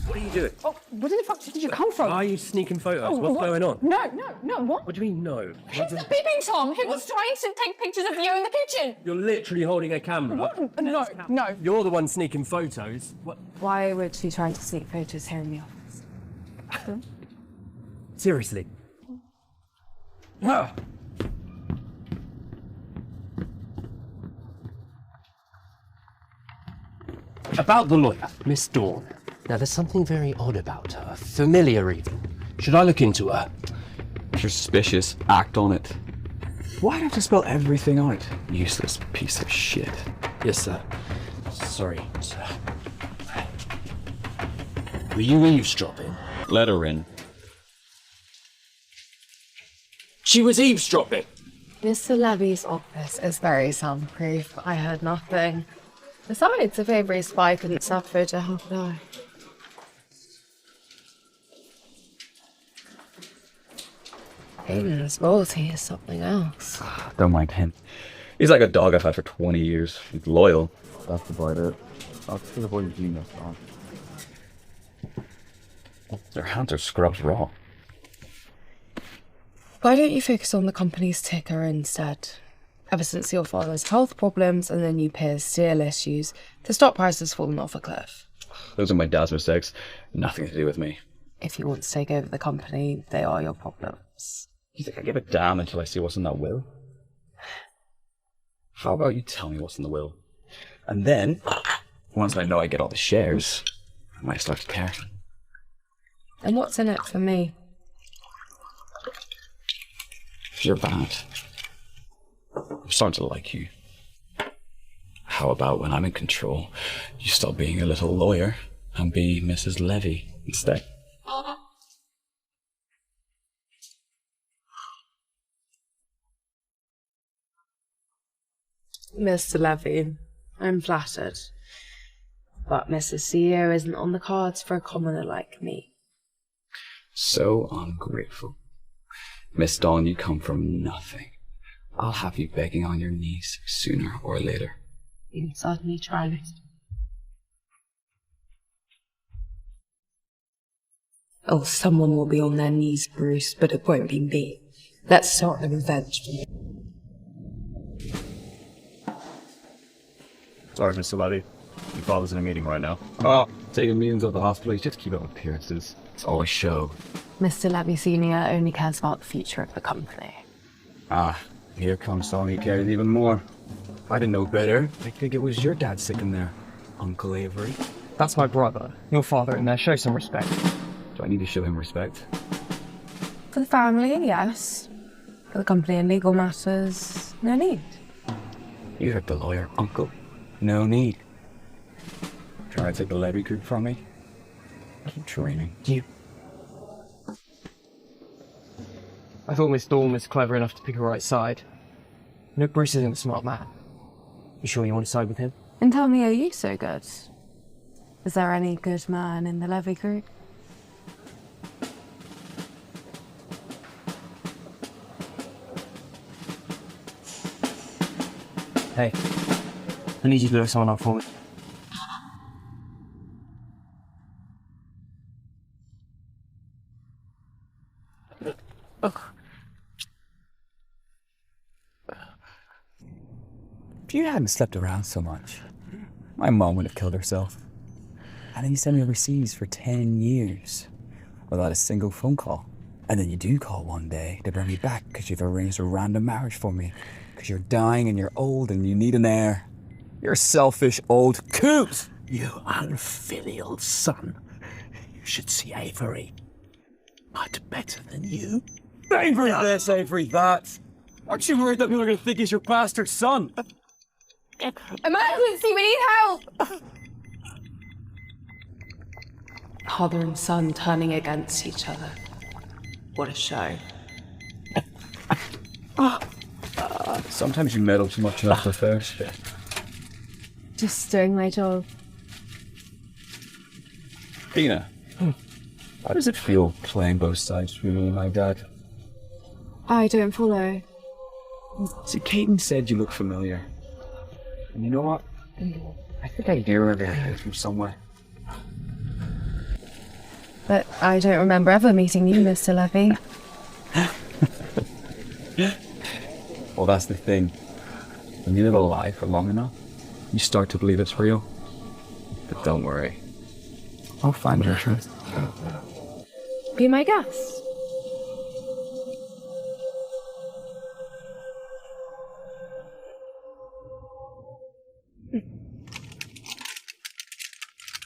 What are you doing? Oh, where the fuck did you come from? Why are you sneaking photos? What's going on? No, what? What do you mean, no? It's the peeping Tom who was trying to take pictures of you in the kitchen. You're literally holding a camera. What? No. You're the one sneaking photos. What? Why would she try to sneak photos here in the office? Seriously? Ah. About the lawyer, Miss Dawn. Now, there's something very odd about her. Familiar, even. Should I look into her? If you're suspicious, act on it. Why do I have to spell everything out? Useless piece of shit. Yes, sir. Sorry, sir. Were you eavesdropping? Let her in. She was eavesdropping! Mr. Levy's office is very soundproof. I heard nothing. Besides, if every spy couldn't suffer to half an hour. Hayden's loyalty is something else. Don't mind him. He's like a dog I've had for 20 years. He's loyal. That's about it. That's the boy genius, dog. Their hands are scrubbed raw. Why don't you focus on the company's ticker instead? Ever since your father's health problems and then you peers' steel issues, the stock price has fallen off a cliff. Those are my dad's mistakes. Nothing to do with me. If you want to take over the company, they are your problems. You think I give a damn until I see what's in that will? How about you tell me what's in the will? And then, once I know I get all the shares, I might start to care. And what's in it for me? You're bad. I'm starting to like you. How about when I'm in control, you stop being a little lawyer and be Mrs. Levy instead? Mr. Levy, I'm flattered. But Mrs. CEO isn't on the cards for a commoner like me. So ungrateful. Miss Dawn, you come from nothing. I'll have you begging on your knees sooner or later. You can certainly try it. Oh, someone will be on their knees, Bruce, but it won't be me. Let's start the revenge. Sorry, Mr. Levy. Your father's in a meeting right now. Oh, taking meetings at the hospital, you just keep up appearances. It's all a show. Mr. Levy Sr. only cares about the future of the company. Ah, here comes someone who cares even more. If I didn't know better, I think it was your dad sitting there, Uncle Avery. That's my brother. Your father in there. Show some respect. Do I need to show him respect? For the family, yes. For the company and legal matters, no need. You heard the lawyer, Uncle. No need. Trying to take the Levy group from me? Keep dreaming. I thought Miss Dawn was clever enough to pick a right side. No, Bruce isn't a smart man. You sure you want to side with him? And tell me, are you so good? Is there any good man in the Levy group? Hey, I need you to look someone up for me. If you hadn't slept around so much, my mom would have killed herself. And then you sent me overseas for 10 years without a single phone call. And then you do call one day to bring me back because you've arranged a random marriage for me. Because you're dying and you're old and you need an heir. You're a selfish old coot! You unfilial son. You should see Avery. Much better than you. Avery this, Avery that. Aren't you worried that people are going to think he's your bastard son? Emergency, we need help! Father and son turning against each other. What a show. Sometimes you meddle too much enough the first bit. Just doing my job. Dina, how does it feel playing both sides for me and my dad? I don't follow. See, Caden said you look familiar. And you know what? I think I hear her from somewhere. But I don't remember ever meeting you, Mr. Levy. Well, that's the thing. When you live a lie for long enough, you start to believe it's real. But don't worry. I'll find your truth. Be my guest.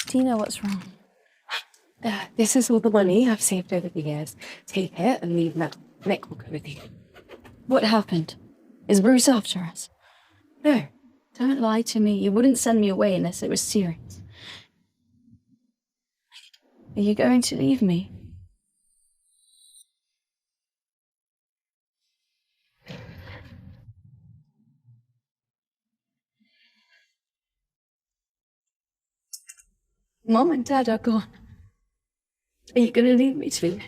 Tina, what's wrong? This is all the money I've saved over the years. Take it and leave now. Nick will go with you. What happened? Is Bruce after us? No. Don't lie to me. You wouldn't send me away unless it was serious. Are you going to leave me? Mom and Dad are gone. Are you going to leave me to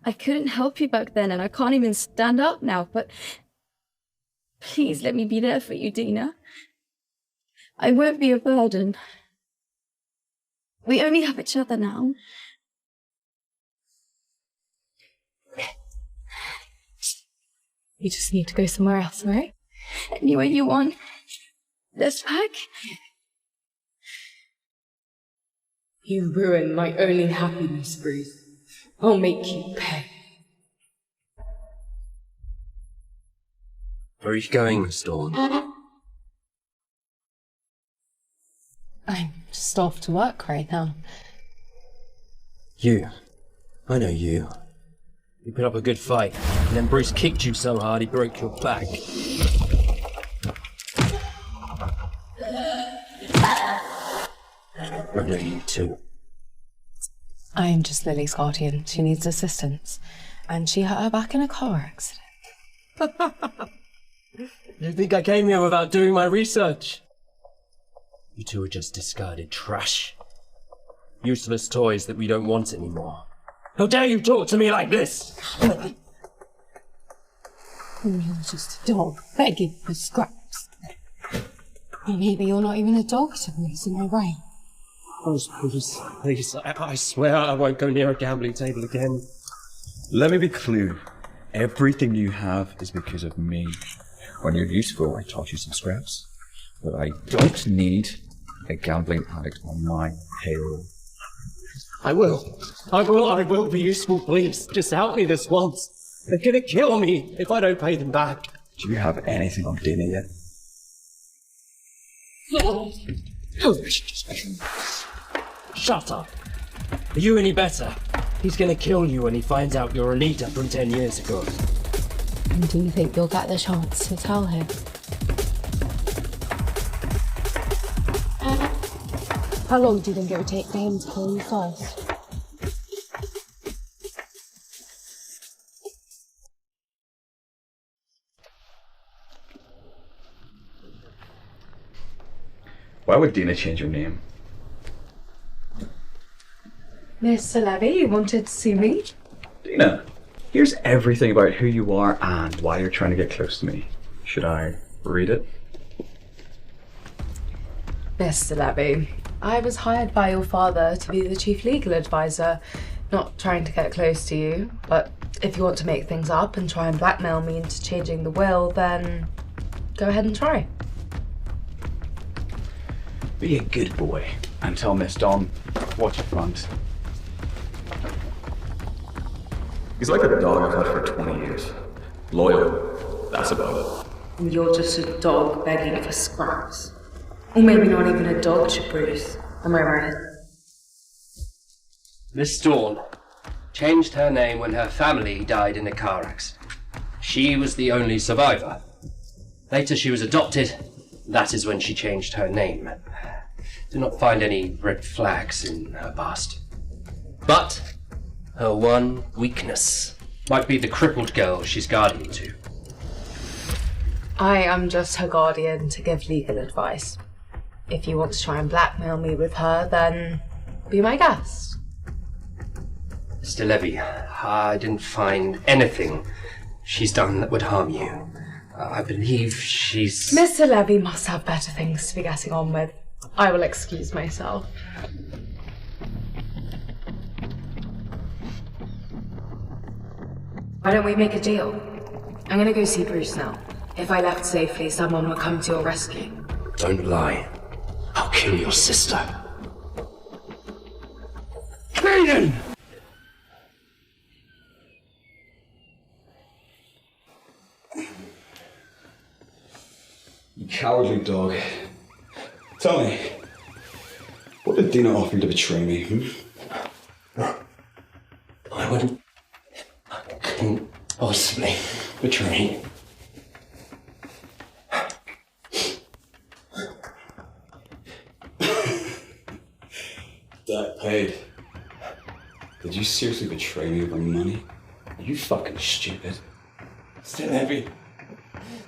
I couldn't help you back then, and I can't even stand up now, but please let me be there for you, Dina. I won't be a burden. We only have each other now. You just need to go somewhere else, right? Anywhere you want. Let's pack. You ruined my only happiness, Bruce. I'll make you pay. Where are you going, Miss Dawn? I'm just off to work right now. You. I know you. You put up a good fight, and then Bruce kicked you so hard he broke your back. I know you too. I'm just Lily's guardian. She needs assistance. And she hurt her back in a car accident. You think I came here without doing my research? You two are just discarded trash. Useless toys that we don't want anymore. How dare you talk to me like this? You're just a dog begging for scraps. Or maybe you're not even a dog to Bruce, am I right? Oh, please, I swear I won't go near a gambling table again. Let me be clear. Everything you have is because of me. When you're useful, I taught you some scraps. But I don't need a gambling addict on my payroll. I will be useful, please. Just help me this once. They're gonna kill me if I don't pay them back. Do you have anything on Dina yet? Shut up. Are you any better? He's gonna kill you when he finds out you're a leader from 10 years ago. And do you think you'll get the chance to tell him? How long do you think it would take for him to kill you first? Why would Dina change her name? Mr. Levy, you wanted to see me? Dina, here's everything about who you are and why you're trying to get close to me. Should I read it? Mr. Levy, I was hired by your father to be the chief legal advisor, not trying to get close to you, but if you want to make things up and try and blackmail me into changing the will, then go ahead and try. Be a good boy and tell Miss Dawn what you want. He's like a dog I've had for 20 years. Loyal, that's about it. And you're just a dog begging for scraps. Or maybe not even a dog to Bruce. Am I right? Miss Dawn changed her name when her family died in a car accident. She was the only survivor. Later she was adopted. That is when she changed her name. Do not find any red flags in her past. But Her one weakness might be the crippled girl she's guardian to. I am just her guardian to give legal advice. If you want to try and blackmail me with her, then be my guest. Mr. Levy, I didn't find anything she's done that would harm you. I believe she's... Mr. Levy must have better things to be getting on with. I will excuse myself. Why don't we make a deal? I'm gonna go see Bruce now. If I left safely, someone would come to your rescue. Don't lie. I'll kill your sister. Kaden! You cowardly dog. Tell me, what did Dina offer you to betray me? I wouldn't... I couldn't possibly betray you. That paid. Did you seriously betray me over money? Are you fucking stupid? Still heavy.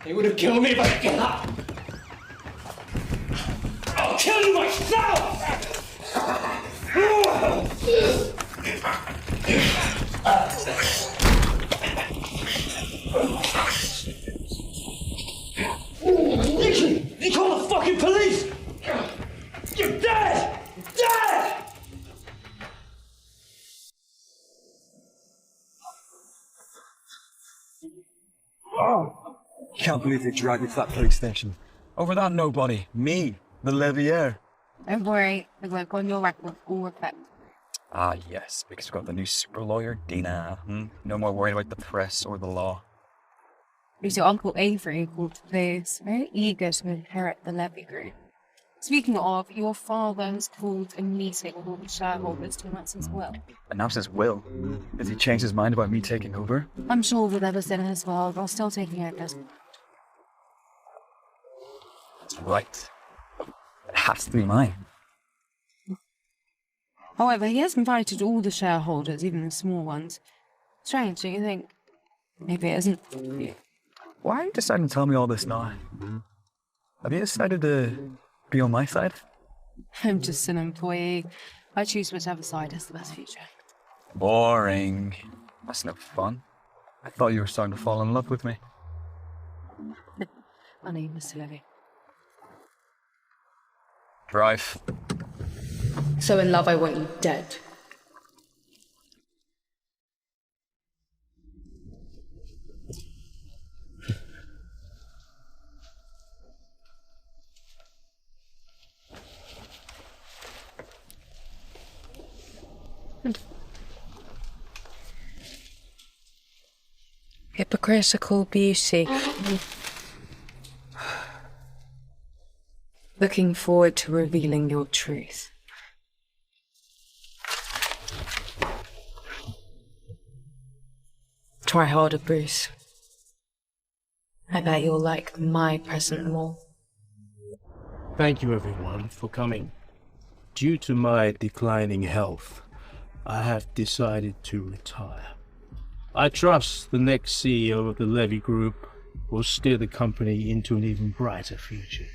They would have killed me if I got up. I'll kill you myself! You call the fucking police! You're dead! Dead! Can't believe they dragged me to that police station. Over that nobody. Me, the Levier. Don't worry, I work on your record all effect. Ah, yes, because we've got the new super lawyer, Dina. No more worried about the press or the law. Because your uncle Avery called this very eager to inherit the Levy Group. Speaking of, your father has called a meeting with all the shareholders to announce his will. Announce his will? Has he changed his mind about me taking over? I'm sure whatever's in his will, they're still taking it as Right. It has to be mine. However, he has invited all the shareholders, even the small ones. Strange, do you think? Maybe it isn't. Why are you deciding to tell me all this now? Have you decided to be on my side? I'm just an employee. I choose whichever side has the best future. Boring. That's no fun. I thought you were starting to fall in love with me. My name is Mr. Levy. Drive. So in love, I want you dead. Hypocritical beauty. Looking forward to revealing your truth. Try harder, Bruce. I bet you'll like my present more. Thank you, everyone, for coming. Due to my declining health, I have decided to retire. I trust the next CEO of the Levy Group will steer the company into an even brighter future.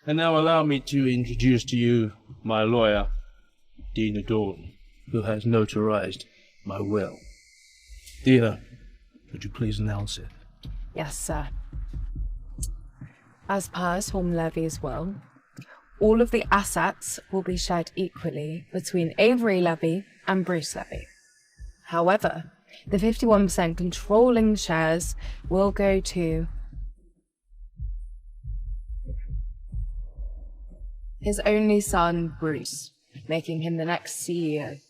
And now allow me to introduce to you my lawyer, Dina Dawn, who has notarized my will. Dina, would you please announce it? Yes, sir. As per Tom Levy's will, all of the assets will be shared equally between Avery Levy and Bruce Levy. However, the 51% controlling shares will go to his only son, Bruce, making him the next CEO.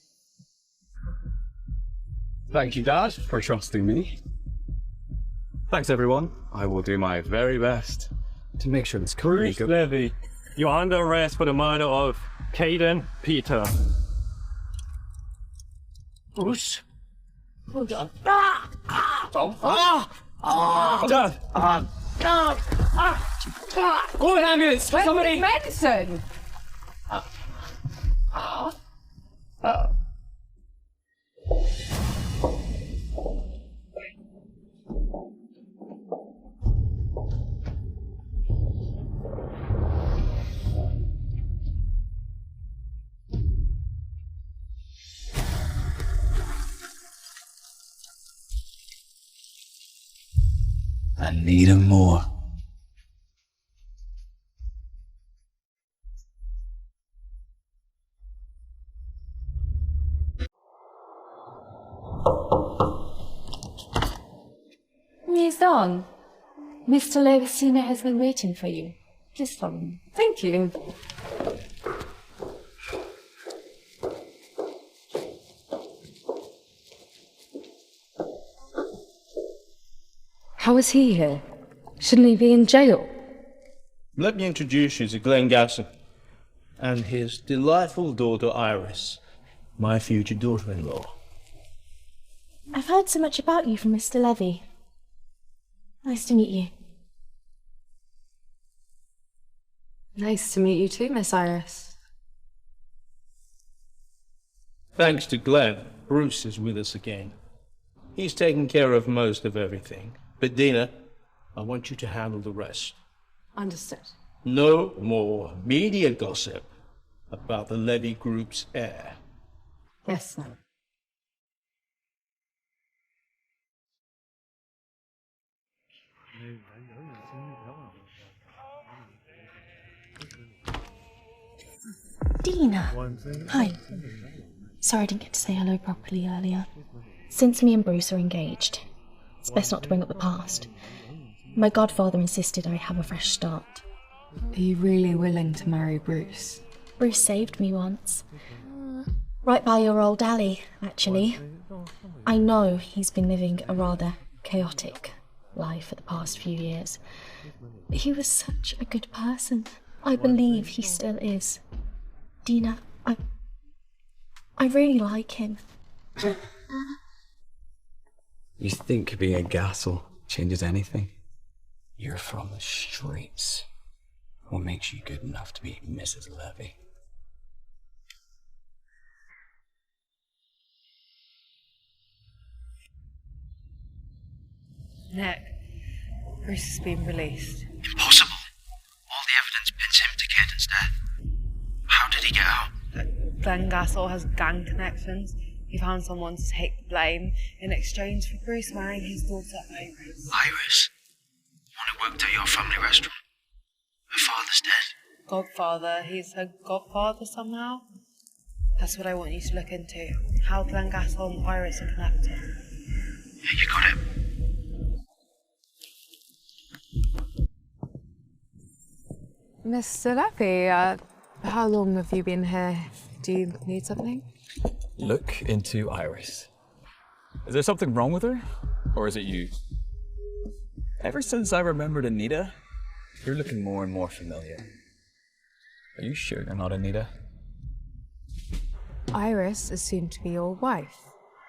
Thank you, Dad, for trusting me. Thanks, everyone. I will do my very best to make sure this company Bruce Levy, you're under arrest for the murder of Caden Peter. Bruce? Hold on. Dad! Call an ambulance! Somebody! Medicine! I need him more. Miss Dawn, Mr. Levisina has been waiting for you. Please follow me. Thank you. How is he here? Shouldn't he be in jail? Let me introduce you to Glenn Gasson and his delightful daughter Iris, my future daughter-in-law. I've heard so much about you from Mr. Levy. Nice to meet you. Nice to meet you too, Miss Iris. Thanks to Glenn, Bruce is with us again. He's taken care of most of everything. But Dina, I want you to handle the rest. Understood. No more media gossip about the Levy Group's heir. Yes, sir. Dina! Hi. Sorry I didn't get to say hello properly earlier. Since me and Bruce are engaged, it's best not to bring up the past. My godfather insisted I have a fresh start. Are you really willing to marry Bruce? Bruce saved me once. Right by your old alley, actually. I know he's been living a rather chaotic life for the past few years. But he was such a good person. I believe he still is. Dina, I really like him. You think being a Gassel changes anything? You're from the streets. What makes you good enough to be Mrs. Levy? Nick, Bruce has been released. Impossible. All the evidence pins him to Caden's death. How did he get out? Glenn Gassel has gang connections. He found someone to take the blame in exchange for Bruce marrying his daughter Iris. Iris? One who worked at your family restaurant? Her father's dead. Godfather. He's her godfather somehow? That's what I want you to look into. How Glenn Gassel and Iris are connected. Yeah, you got it. Mr. Levy, how long have you been here? Do you need something? Look into Iris. Is there something wrong with her? Or is it you? Ever since I remembered Anita, you're looking more and more familiar. Are you sure you're not Anita? Iris is soon to be your wife.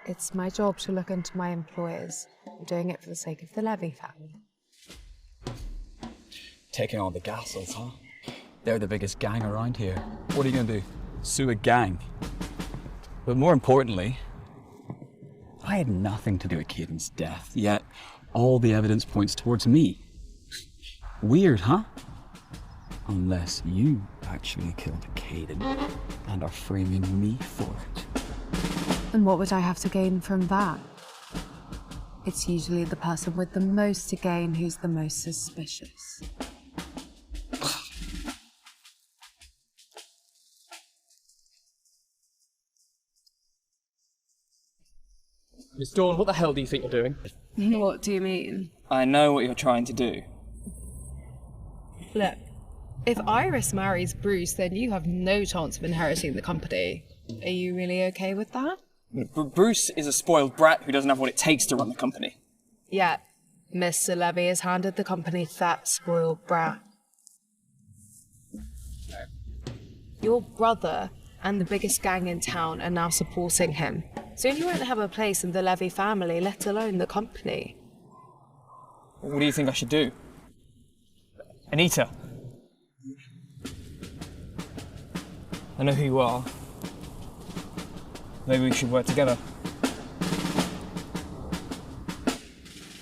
It's my job to look into my employers. I'm doing it for the sake of the Levy family. Taking on the Gassels, huh? They're the biggest gang around here. What are you gonna do? Sue a gang? But more importantly, I had nothing to do with Caden's death, yet all the evidence points towards me. Weird, huh? Unless you actually killed Caden and are framing me for it. And what would I have to gain from that? It's usually the person with the most to gain who's the most suspicious. Miss Dawn, what the hell do you think you're doing? What do you mean? I know what you're trying to do. Look, if Iris marries Bruce, then you have no chance of inheriting the company. Are you really okay with that? Bruce is a spoiled brat who doesn't have what it takes to run the company. Yeah, Mr. Levy has handed the company to that spoiled brat. Your brother and the biggest gang in town are now supporting him. Soon you won't have a place in the Levy family, let alone the company. What do you think I should do? Anita. I know who you are. Maybe we should work together.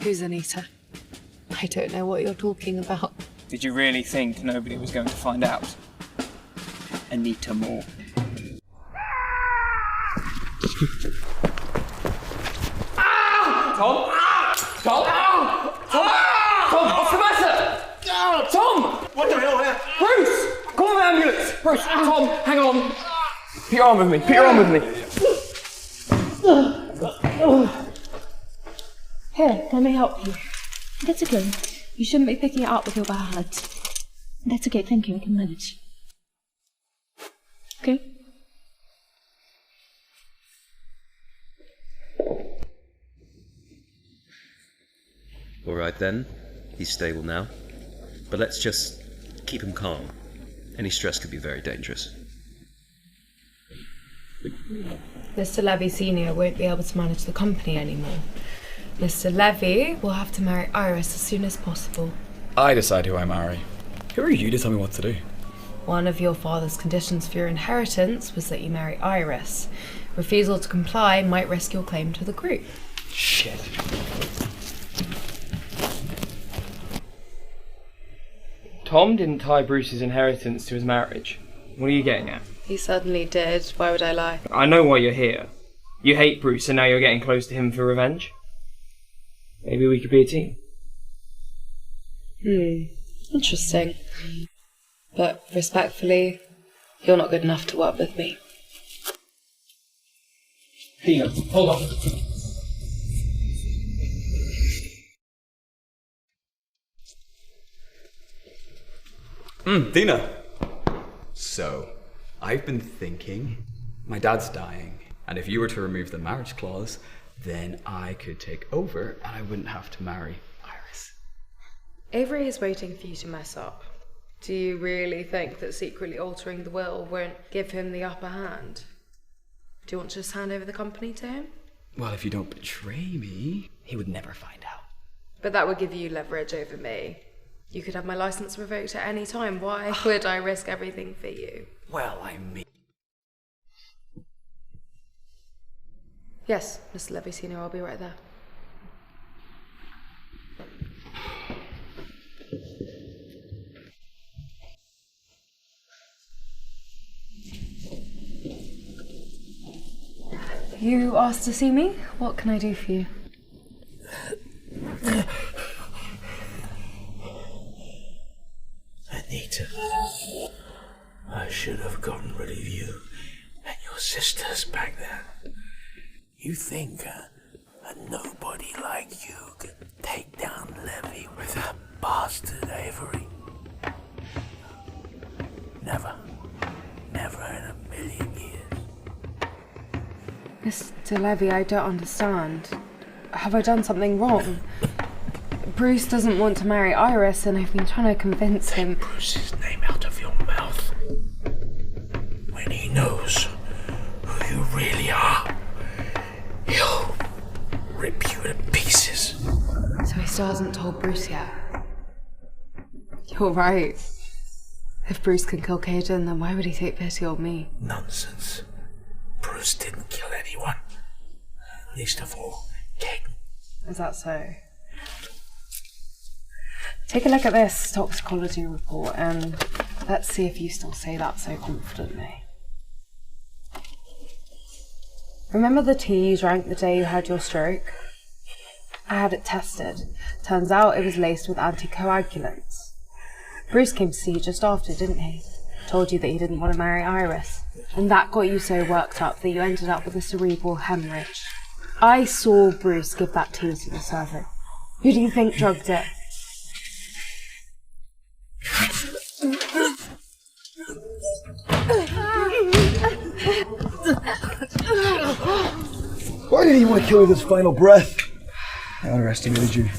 Who's Anita? I don't know what you're talking about. Did you really think nobody was going to find out? Anita Moore. Tom? Tom? Tom, what's the matter? Tom! What the hell happened? Bruce! Call an ambulance! Bruce, Tom, hang on. Put your arm with me, put your arm with me. Here, let me help you. That's okay. You shouldn't be picking it up with your bare hands. That's okay, thank you, I can manage. Okay? All right then, he's stable now. But let's just keep him calm. Any stress could be very dangerous. Mr. Levy Sr. won't be able to manage the company anymore. Mr. Levy will have to marry Iris as soon as possible. I decide who I marry. Who are you to tell me what to do? One of your father's conditions for your inheritance was that you marry Iris. Refusal to comply might risk your claim to the group. Shit. Tom didn't tie Bruce's inheritance to his marriage. What are you getting at? He certainly did. Why would I lie? I know why you're here. You hate Bruce and now you're getting close to him for revenge. Maybe we could be a team. Interesting. But respectfully, you're not good enough to work with me. Dina, hold on. Dina. So, I've been thinking, my dad's dying, and if you were to remove the marriage clause, then I could take over and I wouldn't have to marry Iris. Avery is waiting for you to mess up. Do you really think that secretly altering the will won't give him the upper hand? Do you want to just hand over the company to him? Well, if you don't betray me, he would never find out. But that would give you leverage over me. You could have my license revoked at any time. Why would I risk everything for you? Well, I mean... Yes, Mr. Levy Sr., I'll be right there. You asked to see me? What can I do for you? Anita, I should have gotten rid of you and your sisters back then. You think a nobody like you can take down Levy with that bastard Avery? Never. Never in a million years. Mr. Levy, I don't understand. Have I done something wrong? Bruce doesn't want to marry Iris, and I've been trying to convince him. Take Bruce's name out of your mouth. When he knows who you really are, he'll rip you to pieces. So he still hasn't told Bruce yet. You're right. If Bruce can kill Caden, then why would he take pity on me? Nonsense. Bruce didn't kill anyone. Least of all, Caden. Is that so? Take a look at this toxicology report and let's see if you still say that so confidently. Remember the tea you drank the day you had your stroke? I had it tested. Turns out it was laced with anticoagulants. Bruce came to see you just after, didn't he? Told you that he didn't want to marry Iris. And that got you so worked up that you ended up with a cerebral hemorrhage. I saw Bruce give that tea to the servant. Who do you think drugged it? Why did he want to kill with his final breath? I underestimated you.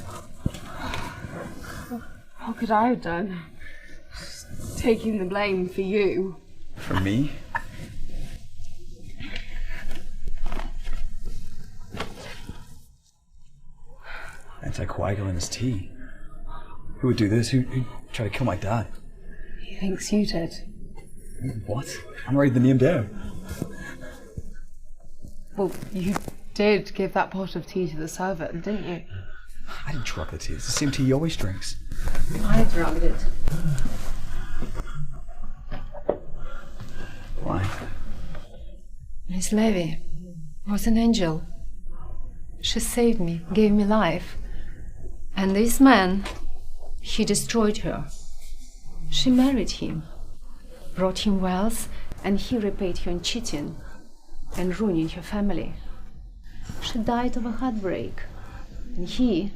What could I have done? Just taking the blame for you. For me? Anticoagulant is tea. Who would do this? Who'd try to kill my dad? He thinks you did. What? I'm writing the name down. Well, you did give that pot of tea to the servant, didn't you? I didn't drug the tea. It's the same tea he always drinks. I drugged it. Why? Miss Levy was an angel. She saved me, gave me life. And this man, he destroyed her. She married him, brought him wealth, and he repaid her in cheating and ruining her family. She died of a heartbreak, and he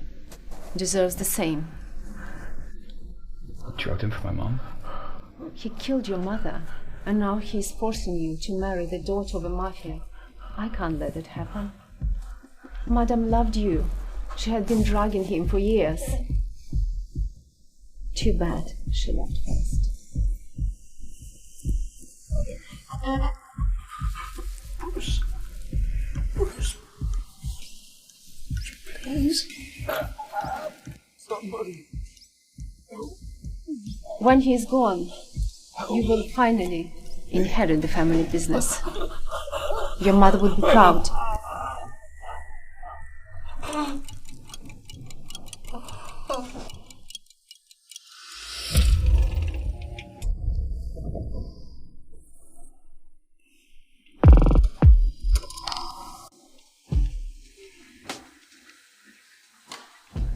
deserves the same. You drugged him for my mom? He killed your mother, and now he's forcing you to marry the daughter of a mafia. I can't let it happen. Madame loved you. She had been drugging him for years. Too bad she left first. Bruce. Please. Somebody. When he is gone, you will finally inherit the family business. Your mother would be proud.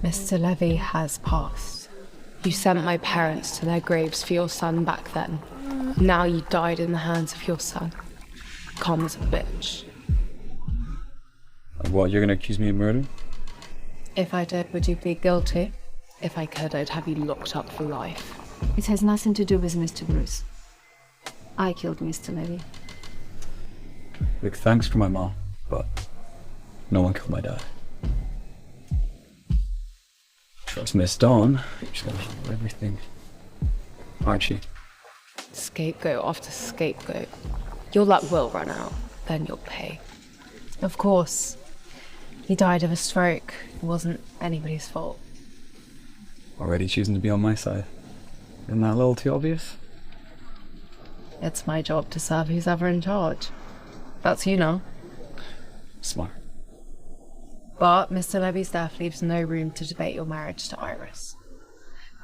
Mr. Levy has passed. You sent my parents to their graves for your son back then. Now you died in the hands of your son. Calm as a bitch. What, you're gonna accuse me of murder? If I did, would you plead guilty? If I could, I'd have you locked up for life. It has nothing to do with Mr. Bruce. I killed Mr. Levy. Look, thanks for my mom, but no one killed my dad. Trust Miss Dawn, she's gonna handle everything. Aren't she? Scapegoat after scapegoat. Your luck will run out, then you'll pay. Of course. He died of a stroke. It wasn't anybody's fault. Already choosing to be on my side. Isn't that a little too obvious? It's my job to serve who's ever in charge. That's you know. Smart. But Mr. Levy's death leaves no room to debate your marriage to Iris.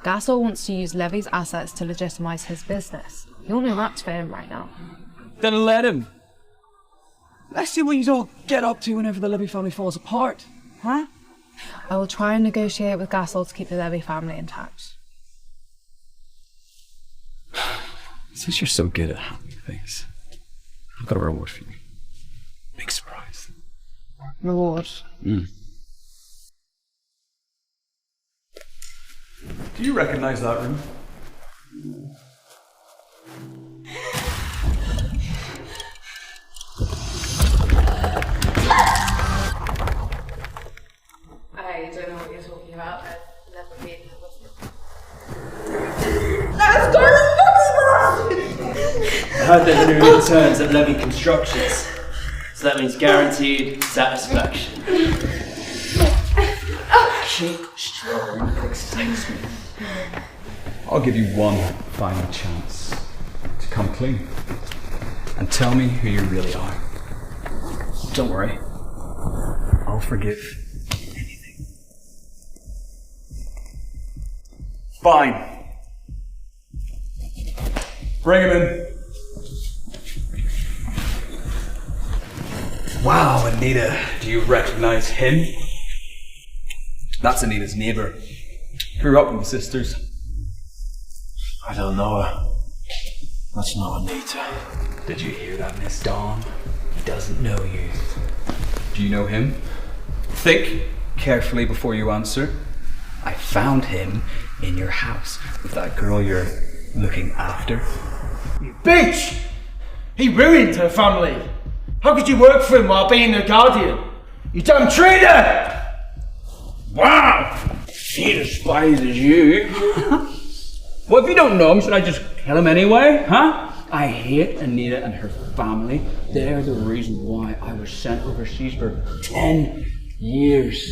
Gasol wants to use Levy's assets to legitimize his business. You'll know that's for him right now. Then let him. Let's see what you all get up to whenever the Levy family falls apart, huh? I will try and negotiate with Gasol to keep the Levy family intact. Since you're so good at handling things, I've got a reward for you. Big surprise. Reward? Do you recognize that room? I don't know what you're talking about. I've never been here before. Let's go! I heard there's new interns at Levy Constructions, so that means guaranteed satisfaction. Keep strong, it excites me. I'll give you one final chance to come clean and tell me who you really are. Don't worry, I'll forgive anything. Fine. Bring him in. Wow, Anita, do you recognize him? That's Anita's neighbor. Grew up with the sisters. I don't know her. That's not Anita. Did you hear that, Miss Dawn? He doesn't know you. Do you know him? Think carefully before you answer. I found him in your house with that girl you're looking after. You bitch! He ruined her family. How could you work for him while being her guardian? You damn traitor! Wow! He despises you. Well, if you don't know him, should I just kill him anyway, huh? I hate Anita and her family. They're the reason why I was sent overseas for 10 years.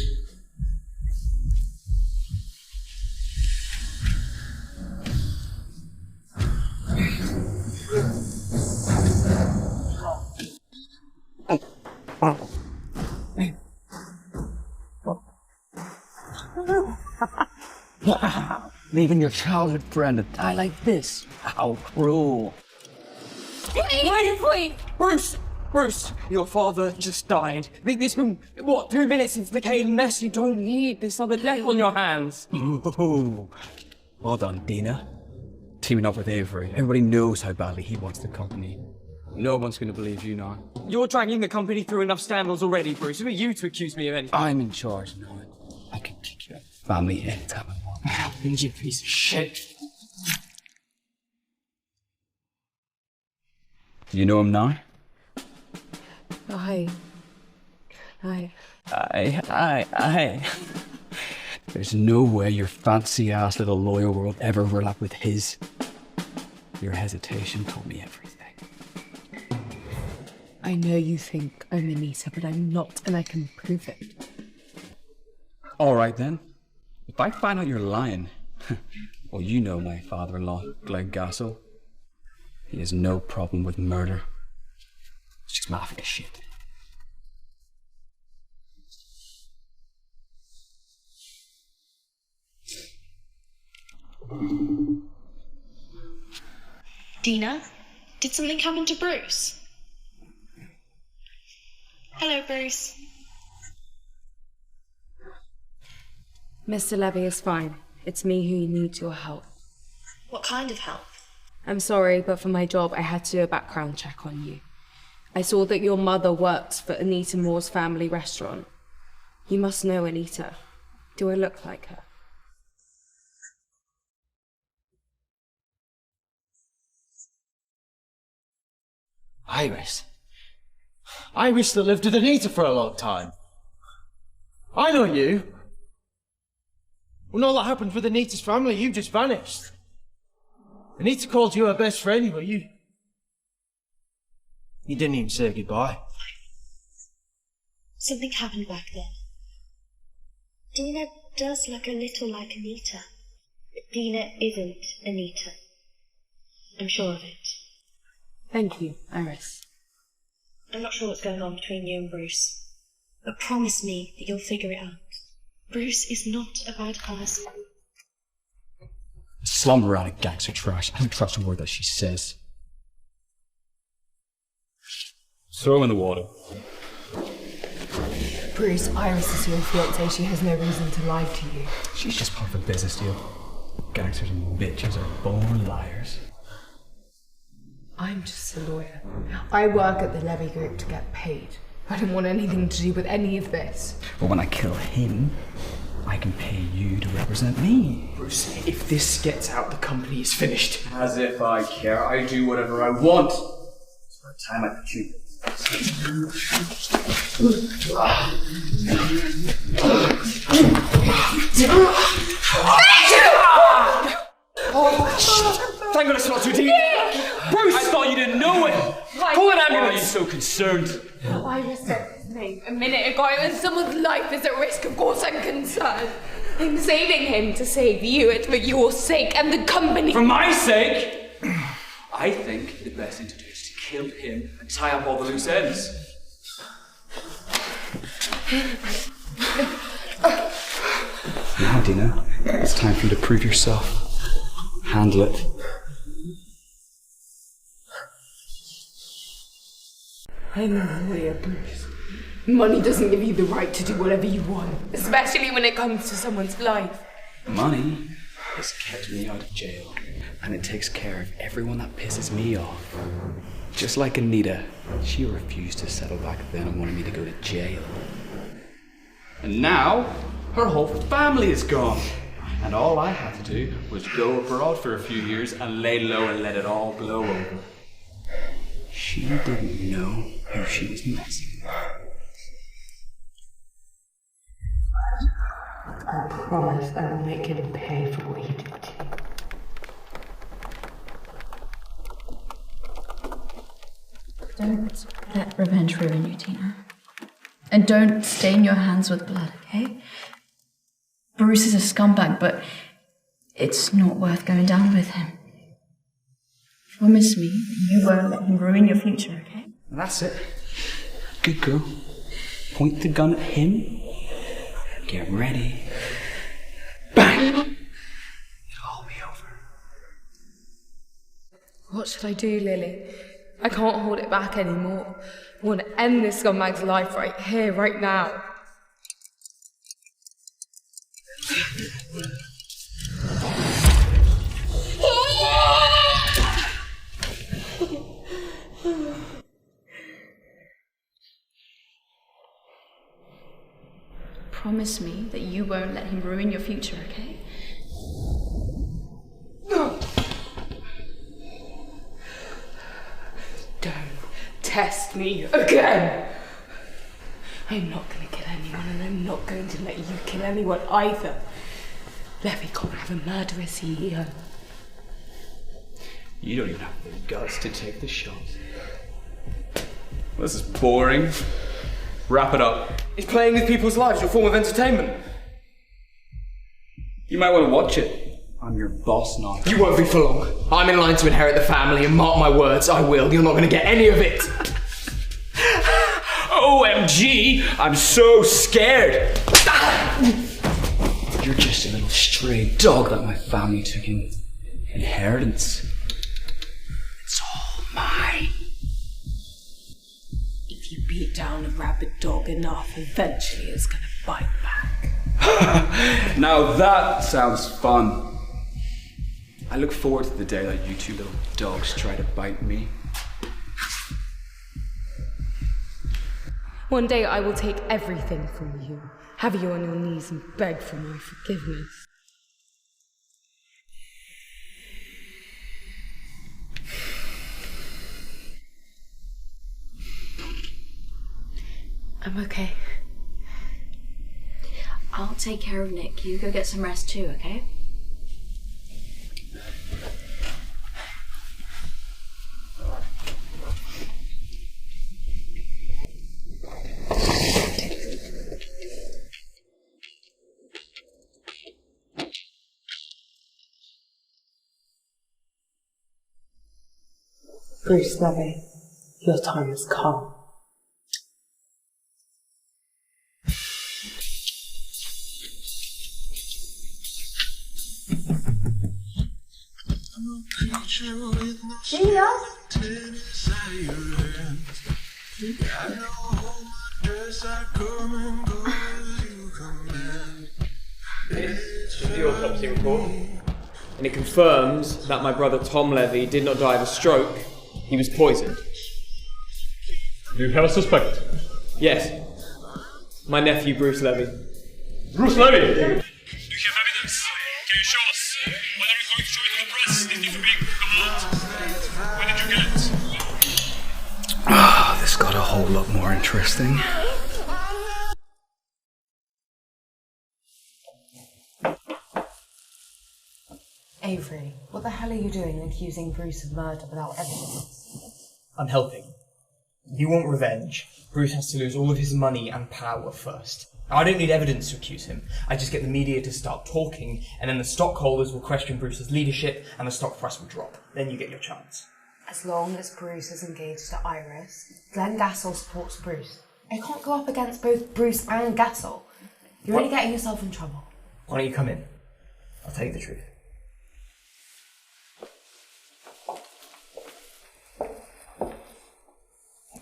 Leaving your childhood friend to die like this? How cruel. Wait! Bruce, your father just died. It's been, 2 minutes since the Caden mess? You don't need this other death on your hands. Ooh. Well done, Dina. Teaming up with Avery. Everybody knows how badly he wants the company. No one's going to believe you now. You're dragging the company through enough scandals already, Bruce. Who are you to accuse me of anything? I'm in charge now. I can kick your family anytime I want. You piece of shit. You know him now? Oh, hi. Hi. Aye. There's no way your fancy-ass little lawyer world ever overlap with his. Your hesitation told me everything. I know you think I'm Anita, but I'm not, and I can prove it. All right, then. If I find out you're lying, well, you know my father-in-law, Glenn Gassel. He has no problem with murder. It's just mafia shit. Dina, did something happen to Bruce? Hello, Bruce. Mr. Levy is fine. It's me who needs your help. What kind of help? I'm sorry, but for my job, I had to do a background check on you. I saw that your mother works for Anita Moore's family restaurant. You must know Anita. Do I look like her? Iris. Iris that lived with Anita for a long time. I know you. When all that happened with Anita's family, you just vanished. Anita called you her best friend, but you didn't even say goodbye. Something happened back then. Dina does look a little like Anita. But Dina isn't Anita. I'm sure of it. Thank you, Iris. I'm not sure what's going on between you and Bruce. But promise me that you'll figure it out. Bruce is not a bad person. Slumber around a gangster trash. I don't trust a word that she says. Throw him in the water. Bruce, Iris is your fiancée. She has no reason to lie to you. She's just part of a business deal. Gangsters and bitches are born liars. I'm just a lawyer. I work at the Levy Group to get paid. I don't want anything to do with any of this. But when I kill him, I can pay you to represent me. Bruce, if this gets out, the company is finished. As if I care. I do whatever I want. It's for a time I could choose. Thank God it's not too deep. Bruce! I thought you didn't know it. Call an ambulance. Why are you so concerned? Iris said his name a minute ago, and someone's life is at risk. Of course I'm concerned. I'm saving him to save you. It's for your sake and the company. For my sake? I think the best thing to do is to kill him and tie up all the loose ends. Now, Dina, it's time for you to prove yourself. Handle it. I'm a lawyer, Bruce. Money doesn't give you the right to do whatever you want, especially when it comes to someone's life. Money has kept me out of jail, and it takes care of everyone that pisses me off. Just like Anita, she refused to settle back then and wanted me to go to jail. And now, her whole family is gone. And all I had to do was go abroad for a few years and lay low and let it all blow over. She didn't know who she was messing with. I promise I will make him pay for what he did to you. Don't let revenge ruin you, Tina. And don't stain your hands with blood, okay? Bruce is a scumbag, but it's not worth going down with him. Promise me that you won't let him ruin your future, okay? That's it. Good girl. Point the gun at him. Get ready What should I do, Lily? I can't hold it back anymore. I want to end this scumbag's life right here, right now. Promise me that you won't let him ruin your future, okay? Don't test me again. I'm not going to kill anyone, and I'm not going to let you kill anyone either. Levy can't have a murderous CEO. You don't even have the guts to take the shot. This is boring. Wrap it up. It's playing with people's lives, your form of entertainment. You might want to watch it. I'm your boss now. You won't be for long. I'm in line to inherit the family, and mark my words, I will. You're not going to get any of it. OMG! I'm so scared. You're just a little stray dog that my family took in inheritance. It's all mine. If you beat down a rabid dog enough, eventually it's going to bite back. Now that sounds fun. I look forward to the day that you two little dogs try to bite me. One day I will take everything from you, have you on your knees and beg for my forgiveness. I'm okay. I'll take care of Nick. You go get some rest too, okay? Bruce Levy, your time has come. Gina? It's the autopsy report, and it confirms that my brother Tom Levy did not die of a stroke. He was poisoned. Do you have a suspect? Yes. My nephew, Bruce Levy. Bruce Levy! Do you have evidence? Can you show us? When are you going to show it to the press? Is this being promoted? When did you get it? This got a whole lot more interesting. Avery, what the hell are you doing accusing Bruce of murder without evidence? I'm helping. You want revenge. Bruce has to lose all of his money and power first. I don't need evidence to accuse him. I just get the media to start talking, and then the stockholders will question Bruce's leadership, and the stock price will drop. Then you get your chance. As long as Bruce is engaged to Iris, Glenn Gassel supports Bruce. I can't go up against both Bruce and Gassel. You're only getting yourself in trouble. Why don't you come in? I'll tell you the truth.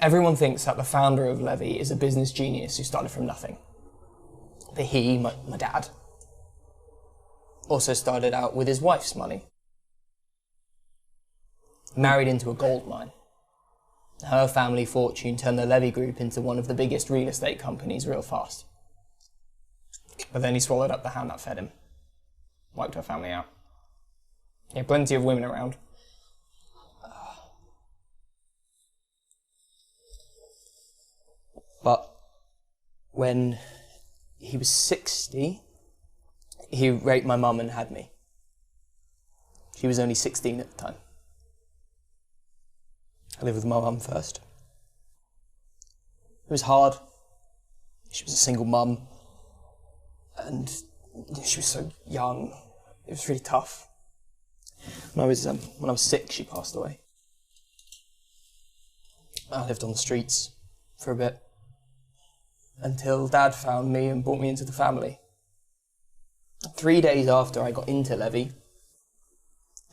Everyone thinks that the founder of Levy is a business genius who started from nothing. But he, my dad, also started out with his wife's money. Married into a gold mine. Her family fortune turned the Levy Group into one of the biggest real estate companies real fast. But then he swallowed up the hand that fed him. Wiped her family out. He had plenty of women around. But when he was 60, he raped my mum and had me. She was only 16 at the time. I lived with my mum first. It was hard. She was a single mum, and she was so young. It was really tough. When I was 6, she passed away. I lived on the streets for a bit, until Dad found me and brought me into the family. 3 days after I got into Levy,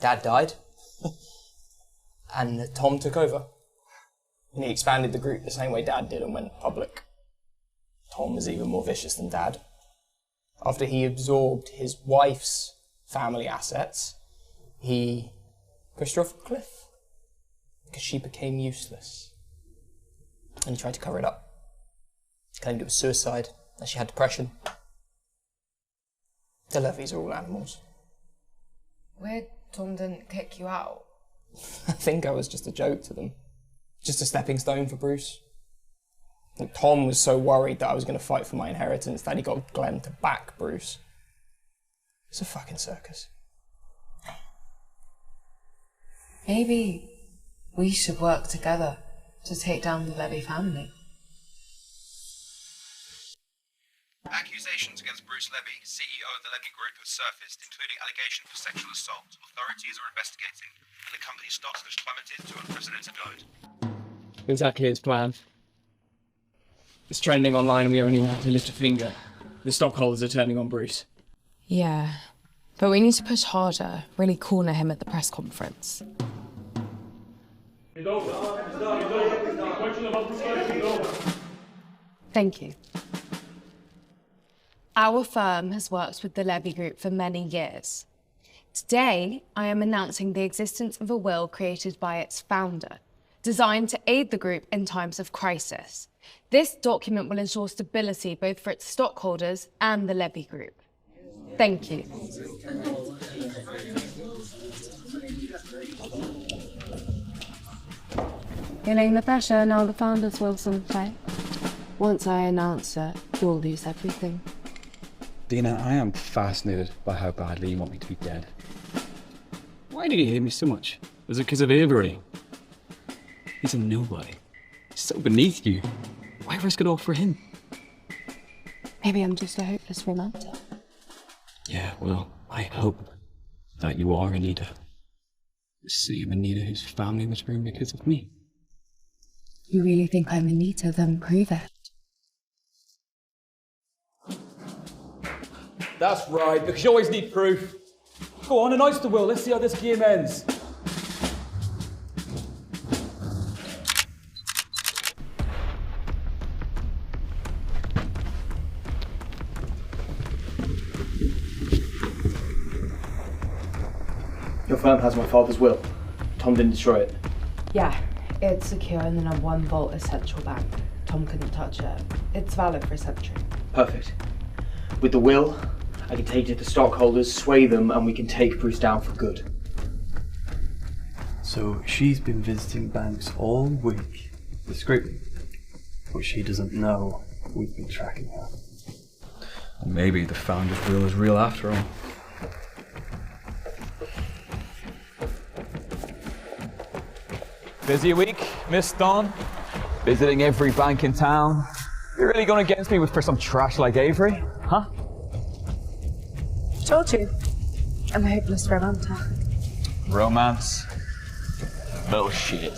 Dad died. And Tom took over. And he expanded the group the same way Dad did and went public. Tom was even more vicious than Dad. After he absorbed his wife's family assets, he pushed her off a cliff because she became useless. And he tried to cover it up. He claimed it was suicide, that she had depression. The Levies are all animals. Weird Tom didn't kick you out. I think I was just a joke to them. Just a stepping stone for Bruce. And Tom was so worried that I was going to fight for my inheritance that he got Glenn to back Bruce. It's a fucking circus. Maybe we should work together to take down the Levy family. Accusations against Bruce Levy, CEO of the Levy Group, have surfaced, including allegations of sexual assault. Authorities are investigating, and the company's stocks have plummeted to unprecedented lows. Exactly as planned. It's trending online and we only have to lift a finger. The stockholders are turning on Bruce. Yeah, but we need to push harder, really corner him at the press conference. Thank you. Our firm has worked with the Levy Group for many years. Today, I am announcing the existence of a will created by its founder, designed to aid the group in times of crisis. This document will ensure stability both for its stockholders and the Levy Group. Thank you. Feeling the pressure now the founder's will's in play? Once I announce it, you'll lose everything. Dina, I am fascinated by how badly you want me to be dead. Why do you hate me so much? Was it because of Avery? He's a nobody. He's so beneath you. Why risk it all for him? Maybe I'm just a hopeless romantic. Yeah, well, I hope that you are Anita. The same Anita whose family was ruined because of me. You really think I'm Anita? Then prove it. That's right, because you always need proof. Go on, announce the will. Let's see how this game ends. Your firm has my father's will. Tom didn't destroy it. Yeah, it's secure in the number 1 vault at Central Bank. Tom couldn't touch it. It's valid for a century. Perfect. With the will, I can take it to the stockholders, sway them, and we can take Bruce down for good. So she's been visiting banks all week, discreetly. But she doesn't know we've been tracking her. Maybe the founder's will is real after all. Busy week, Miss Dawn? Visiting every bank in town? You're really going against me for some trash like Avery? Huh? Told you. I'm a hopeless romantic. Romance? Bullshit.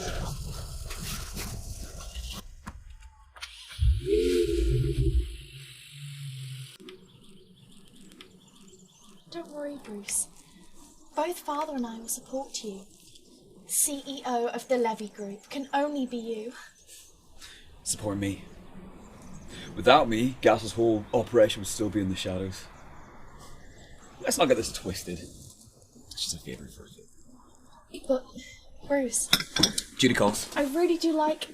Don't worry, Bruce. Both Father and I will support you. CEO of the Levy Group can only be you. Support me. Without me, Gassel's whole operation would still be in the shadows. Let's not get this twisted. It's just a favour for you. But, Bruce... Judy calls. I really do like...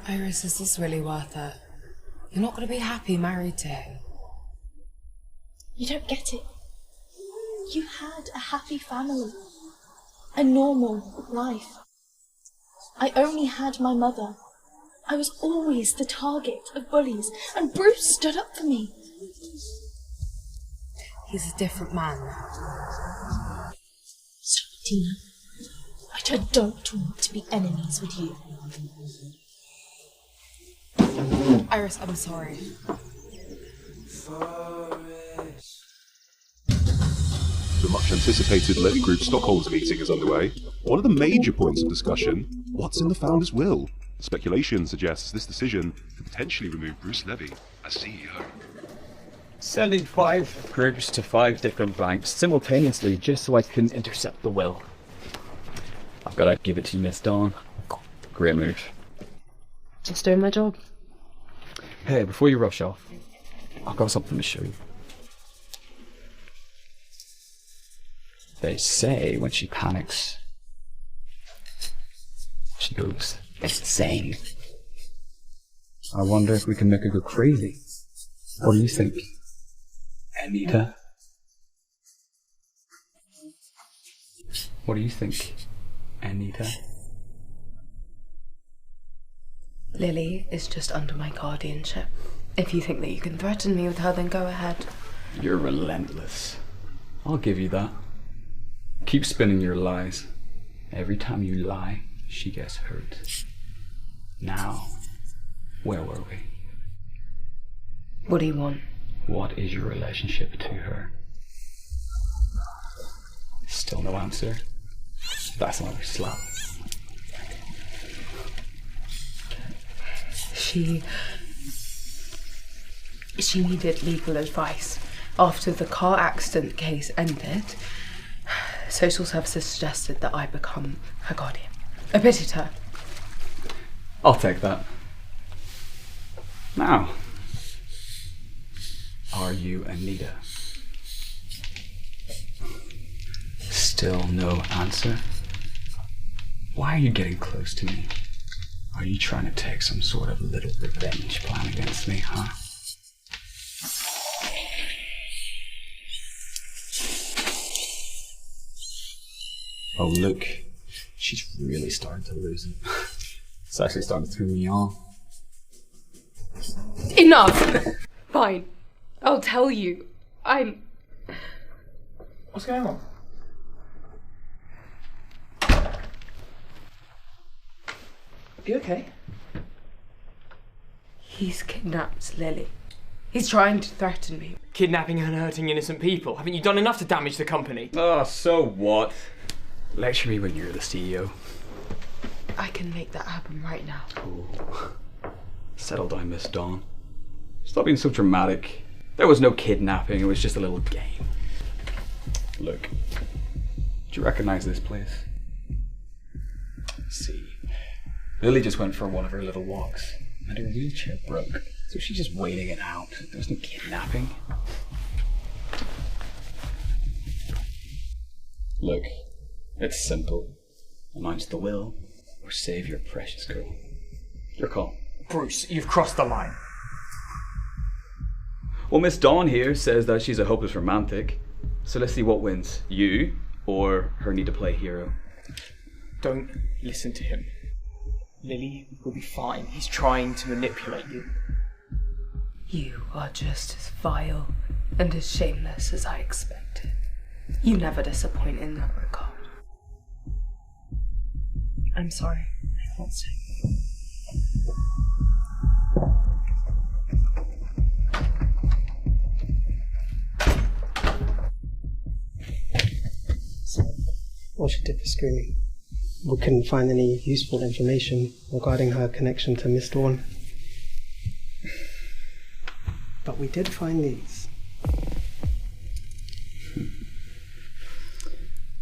Iris, is this really worth it? You're not going to be happy married to him. You don't get it. You had a happy family. A normal life. I only had my mother. I was always the target of bullies, and Bruce stood up for me. He's a different man. Stop it, Tina. I don't want to be enemies with you. Iris, I'm sorry. The much anticipated Levy Group stockholders meeting is underway, one of the major points of discussion, what's in the founder's will? Speculation suggests this decision could potentially remove Bruce Levy as CEO. Sending 5 groups to 5 different banks simultaneously just so I couldn't intercept the will. I've got to give it to you, Miss Dawn. Great move. Just doing my job. Hey, before you rush off, I've got something to show you. They say when she panics, she goes insane. I wonder if we can make her go crazy. What do you think, Anita? What do you think, Anita? Lily is just under my guardianship. If you think that you can threaten me with her, then go ahead. You're relentless. I'll give you that. Keep spinning your lies. Every time you lie, she gets hurt. Now, where were we? What do you want? What is your relationship to her? Still no answer? That's another slap. She needed legal advice. After the car accident case ended, social services suggested that I become her guardian. I pitied her. I'll take that. Now, are you Anita? Still no answer? Why are you getting close to me? Are you trying to take some sort of little revenge plan against me, huh? Oh, look. She's really starting to lose it. It's actually starting to throw me off. Enough! Fine. I'll tell you. What's going on? You okay? He's kidnapped Lily. He's trying to threaten me. Kidnapping and hurting innocent people. Haven't you done enough to damage the company? Oh, so what? Lecture me when you're the CEO. I can make that happen right now. Ooh. Settle down, Miss Dawn. Stop being so dramatic. There was no kidnapping, it was just a little game. Look, do you recognize this place? See, Lily just went for one of her little walks, and her wheelchair broke, so she's just waiting it out. There was no kidnapping. Look, it's simple. Announce the will, or save your precious girl. Your call. Bruce, you've crossed the line. Well, Miss Dawn here says that she's a hopeless romantic. So let's see what wins. You or her need to play hero. Don't listen to him. Lily will be fine. He's trying to manipulate you. You are just as vile and as shameless as I expected. You never disappoint in that regard. I'm sorry. I won't say. What she did for screening. We couldn't find any useful information regarding her connection to Miss Dawn. But we did find these.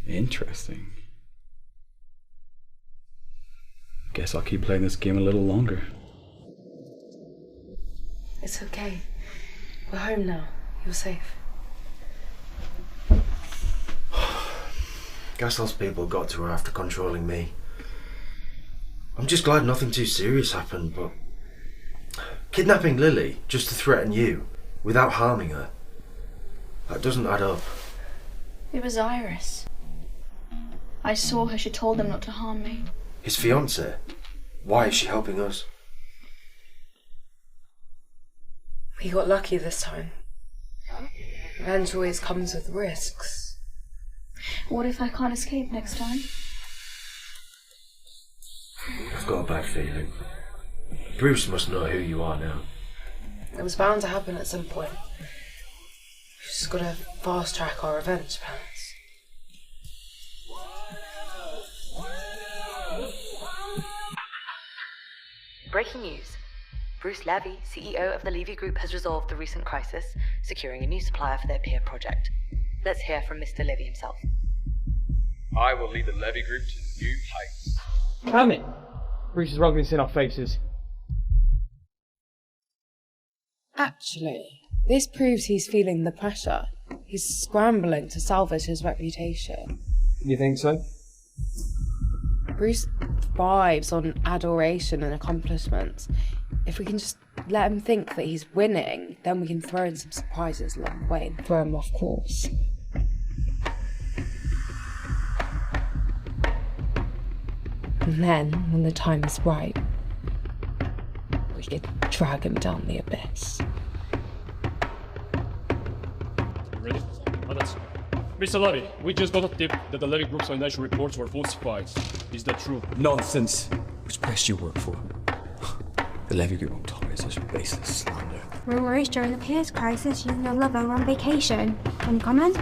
Interesting. Guess I'll keep playing this game a little longer. It's okay. We're home now. You're safe. Guess those people got to her after controlling me. I'm just glad nothing too serious happened, but kidnapping Lily just to threaten you without harming her, that doesn't add up. It was Iris. I saw her. She told them not to harm me. His fiancée? Why is she helping us? We got lucky this time. Revenge always comes with risks. What if I can't escape next time? I've got a bad feeling. Bruce must know who you are now. It was bound to happen at some point. We've just got to fast track our revenge plans. Breaking news. Bruce Levy, CEO of the Levy Group, has resolved the recent crisis, securing a new supplier for their peer project. Let's hear from Mr. Levy himself. I will lead the Levy Group to new heights. Damn it! Bruce is rubbing this in our faces. Actually, this proves he's feeling the pressure. He's scrambling to salvage his reputation. You think so? Bruce thrives on adoration and accomplishments. If we can just let him think that he's winning, then we can throw in some surprises along the way and throw him off course. And then, when the time is right, we can drag him down the abyss. Ready? Mr. Levy, we just got a tip that the Levy Group's financial reports were falsified. Is that true? Nonsense. Which press do you work for? The Levy Group won't tolerate such baseless slander. Rumors during the peers crisis, you and your lover were on vacation. Any comments?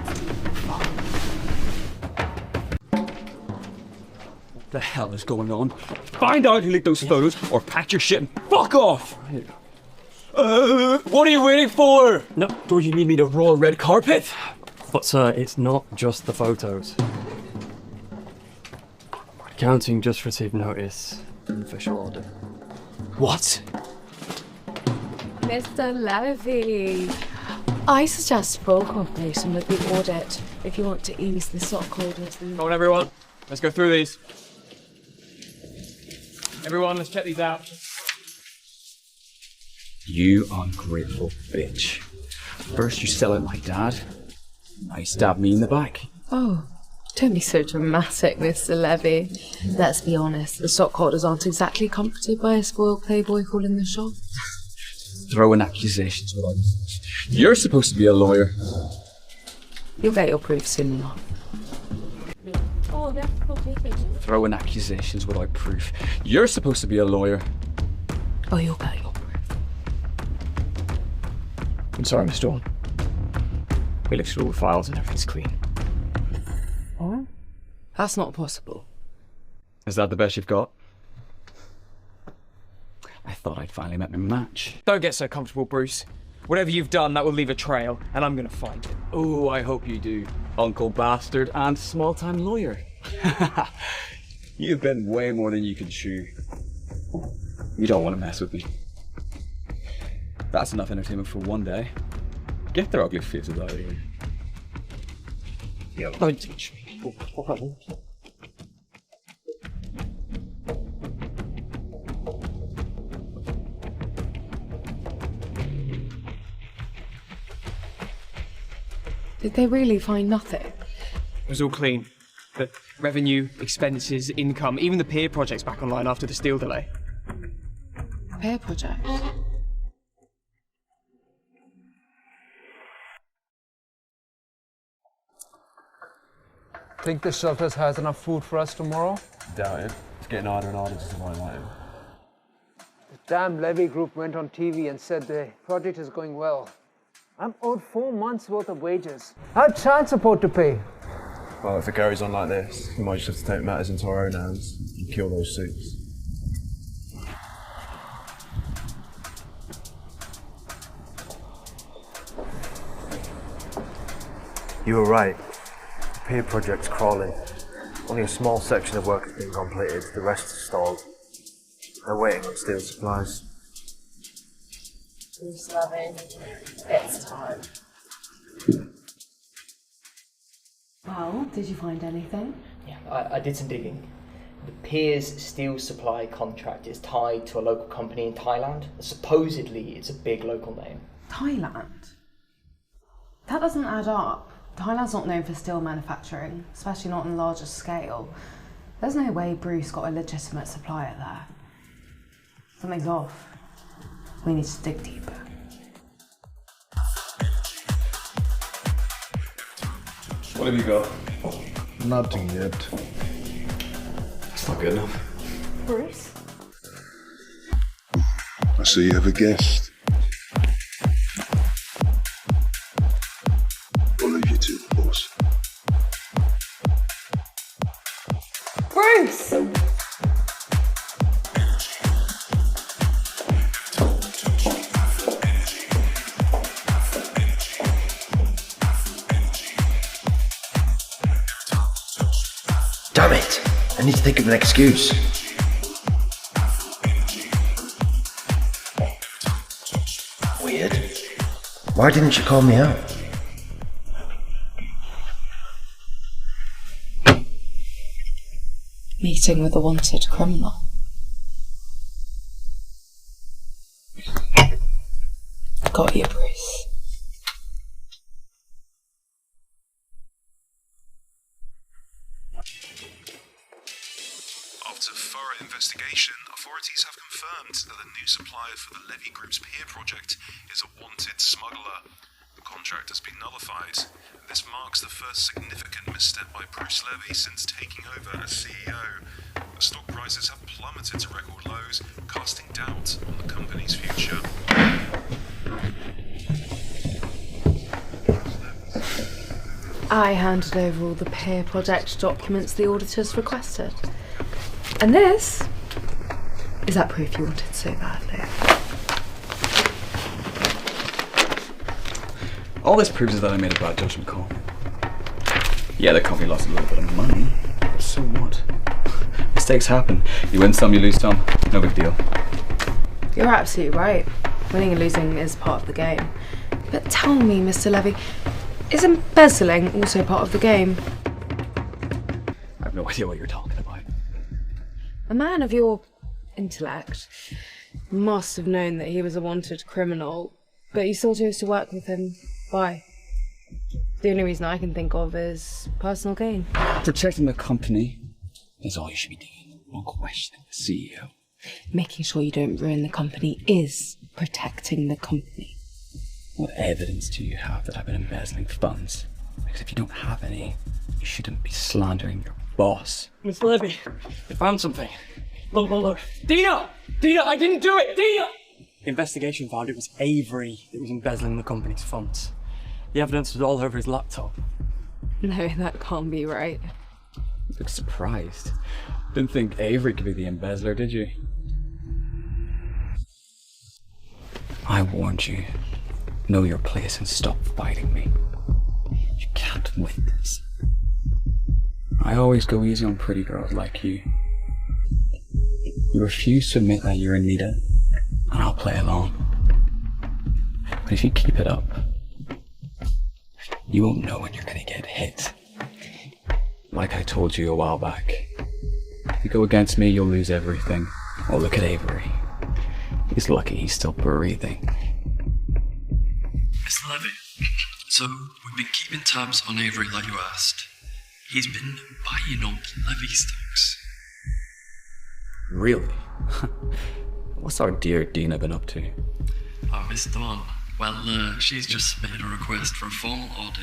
What the hell is going on? Find out who leaked those photos, or pack your shit and fuck off! What are you waiting for? No. Don't you need me to roll a red carpet? But sir, it's not just the photos. Accounting just received notice. An official order. What? Mr. Levy, I suggest full cooperation with the audit if you want to ease the stockholders. Come on, everyone. Let's go through these. Everyone, let's check these out. You ungrateful bitch. First you sell out my dad, now you stab me in the back. Oh, don't be so dramatic, Mr. Levy. Let's be honest, the stockholders aren't exactly comforted by a spoiled playboy calling the shots. Throwing accusations without... You're supposed to be a lawyer. You'll get your proof soon enough. Throwing accusations without proof. You're supposed to be a lawyer. Oh, you'll get your proof. I'm sorry, Mr. Dawn. We looked through all the files and everything's clean. What? That's not possible. Is that the best you've got? I thought I'd finally met my match. Don't get so comfortable, Bruce. Whatever you've done, that will leave a trail, and I'm gonna find it. Oh, I hope you do, Uncle Bastard and small-time lawyer. You've been way more than you can chew. You don't want to mess with me. That's enough entertainment for one day. Get their ugly faces out of here. Yeah, don't teach me. Did they really find nothing? It was all clean. The revenue, expenses, income, even the peer project's back online after the steel delay. Peer project? Think the shelters has enough food for us tomorrow? Doubt it. It's getting harder and harder to survive like it. The damn Levy Group went on TV and said the project is going well. I'm owed 4 months' worth of wages. I have child support to pay. Well, if it carries on like this, we might just have to take matters into our own hands and kill those suits. You were right. The peer project's crawling. Only a small section of work has been completed, the rest is stalled. They're waiting on steel supplies. Bruce Levy, it's time. Well, did you find anything? Yeah, I did some digging. The Peers steel supply contract is tied to a local company in Thailand. Supposedly, it's a big local name. Thailand? That doesn't add up. Thailand's not known for steel manufacturing, especially not on a larger scale. There's no way Bruce got a legitimate supplier there. Something's off. We need to dig deeper. What have you got? Nothing yet. That's not good enough. Bruce? I see you have a guest. I'll leave you to it, boss. Bruce! Damn it! I need to think of an excuse. Weird. Why didn't you call me out? Meeting with a wanted criminal. Got you, Bruce. After thorough investigation, authorities have confirmed that the new supplier for the Levy Group's peer project is a wanted smuggler. The contract has been nullified. This marks the first significant misstep by Bruce Levy since taking over as CEO. The stock prices have plummeted to record lows, casting doubt on the company's future. I handed over all the peer project documents the auditors requested. And this is that proof you wanted so badly. All this proves is that I made a bad judgment call. Yeah, the company lost a little bit of money, but so what? Mistakes happen. You win some, you lose some. No big deal. You're absolutely right. Winning and losing is part of the game. But tell me, Mr. Levy, is embezzling also part of the game? I have no idea what you're talking about. A man of your intellect must have known that he was a wanted criminal, but you still chose to work with him. Why? The only reason I can think of is personal gain. Protecting the company is all you should be doing. Not questioning the CEO. Making sure you don't ruin the company is protecting the company. What evidence do you have that I've been embezzling funds? Because if you don't have any, you shouldn't be slandering your boss. Miss Levy, I found something. Look. Dina! Dina, I didn't do it! Dina! The investigation found it was Avery that was embezzling the company's funds. The evidence was all over his laptop. No, that can't be right. You look surprised. Didn't think Avery could be the embezzler, did you? I warned you. Know your place and stop fighting me. You can't win this. I always go easy on pretty girls like you. You refuse to admit that you're Anita, and I'll play along. But if you keep it up, you won't know when you're gonna get hit. Like I told you a while back. If you go against me, you'll lose everything. Oh, look at Avery. He's lucky he's still breathing. Mr. Levy, so we've been keeping tabs on Avery like you asked. He's been buying up Levy stocks. Really? What's our dear Dina been up to? Oh, Miss Dawn. Well, she's just submitted a request for a formal audit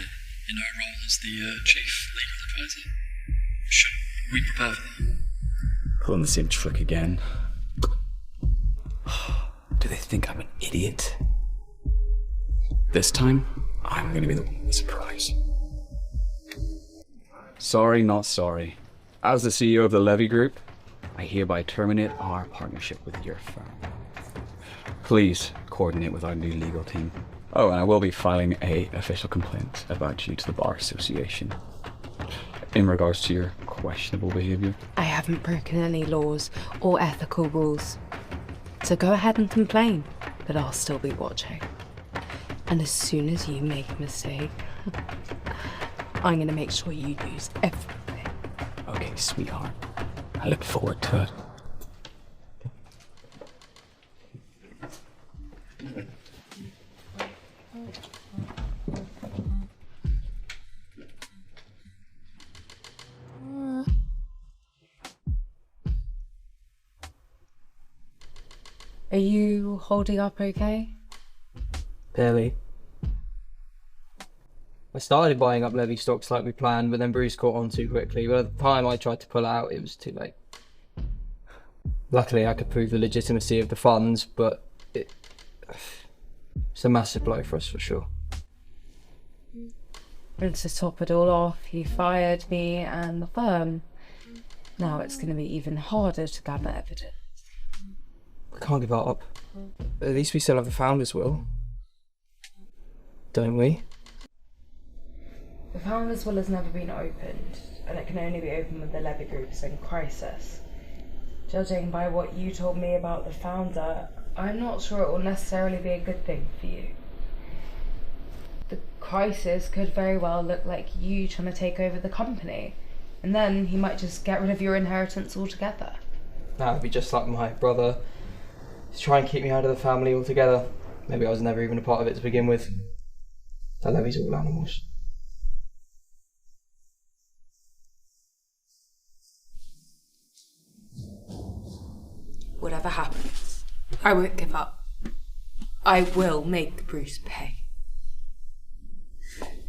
in her role as the chief legal advisor. Should we prepare for that? Pulling the same trick again. Do they think I'm an idiot? This time, I'm gonna be the one with the surprise. Sorry, not sorry. As the CEO of the Levy Group, I hereby terminate our partnership with your firm. Please coordinate with our new legal team. Oh, and I will be filing an official complaint about you to the Bar Association in regards to your questionable behaviour. I haven't broken any laws or ethical rules. So go ahead and complain, but I'll still be watching. And as soon as you make a mistake, I'm going to make sure you lose everything. Okay, sweetheart. I look forward to it. Are you holding up okay? Barely. I started buying up Levy stocks like we planned, but then Bruce caught on too quickly. By the time I tried to pull out, it was too late. Luckily, I could prove the legitimacy of the funds, but it's a massive blow for us for sure. And to top it all off, he fired me and the firm. Now it's going to be even harder to gather evidence. We can't give up. At least we still have the founder's will. Don't we? The founder's will has never been opened, and it can only be opened when the levy group is in crisis. Judging by what you told me about the founder, I'm not sure it will necessarily be a good thing for you. The crisis could very well look like you trying to take over the company, and then he might just get rid of your inheritance altogether. That'd be just like my brother. He's trying to keep me out of the family altogether. Maybe I was never even a part of it to begin with. The levy's all animals. Whatever happens, I won't give up. I will make Bruce pay.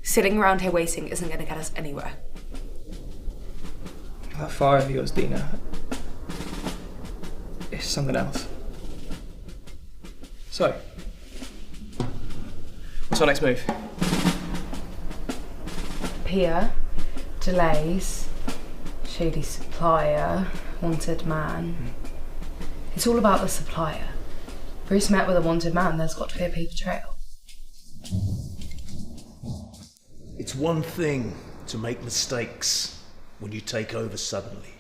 Sitting around here waiting isn't going to get us anywhere. That fire of yours, Dina, it's something else. So, what's our next move? Peer, delays, shady supplier, wanted man. It's all about the supplier. Bruce met with a wanted man, there's got to be a paper trail. It's one thing to make mistakes when you take over suddenly,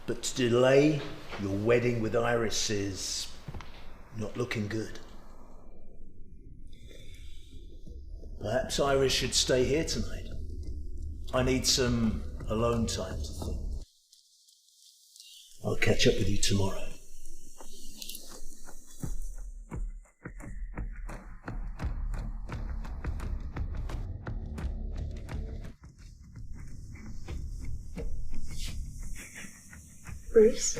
but to delay your wedding with Iris is not looking good. Perhaps Iris should stay here tonight. I need some alone time to think. I'll catch up with you tomorrow. Bruce?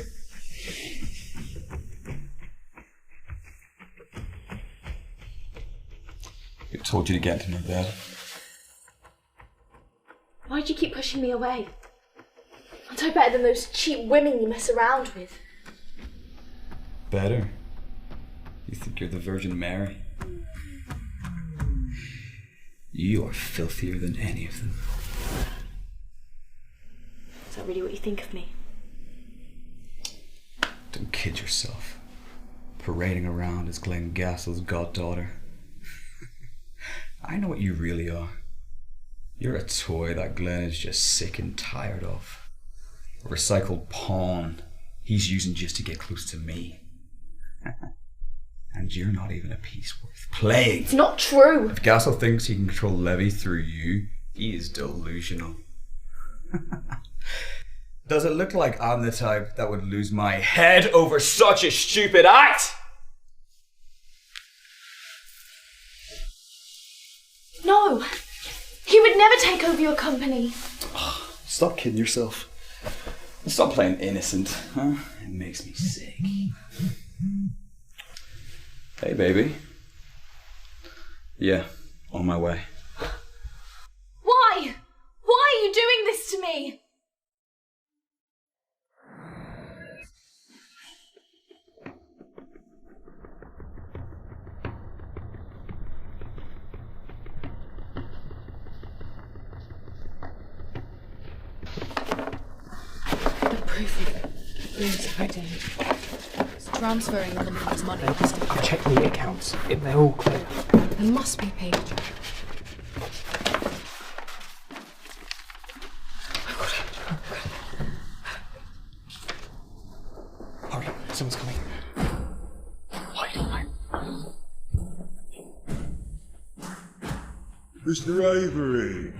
Who told you to get into my bed? Why'd you keep pushing me away? Aren't I better than those cheap women you mess around with? Better? You think you're the Virgin Mary? You are filthier than any of them. Is that really what you think of me? Don't kid yourself. Parading around as Glenn Gassell's goddaughter. I know what you really are. You're a toy that Glenn is just sick and tired of. A recycled pawn he's using just to get close to me. And you're not even a piece worth playing. It's not true. If Gassell thinks he can control Levy through you, he is delusional. Does it look like I'm the type that would lose my head over such a stupid act? No! He would never take over your company. Stop kidding yourself. Stop playing innocent, huh? It makes me sick. Hey, baby. Yeah, on my way. Why? Why are you doing this to me? It's transferring the company's money. Check the accounts. They're all clear. There must be a paper trail. Hurry, someone's coming. Mr. Avery.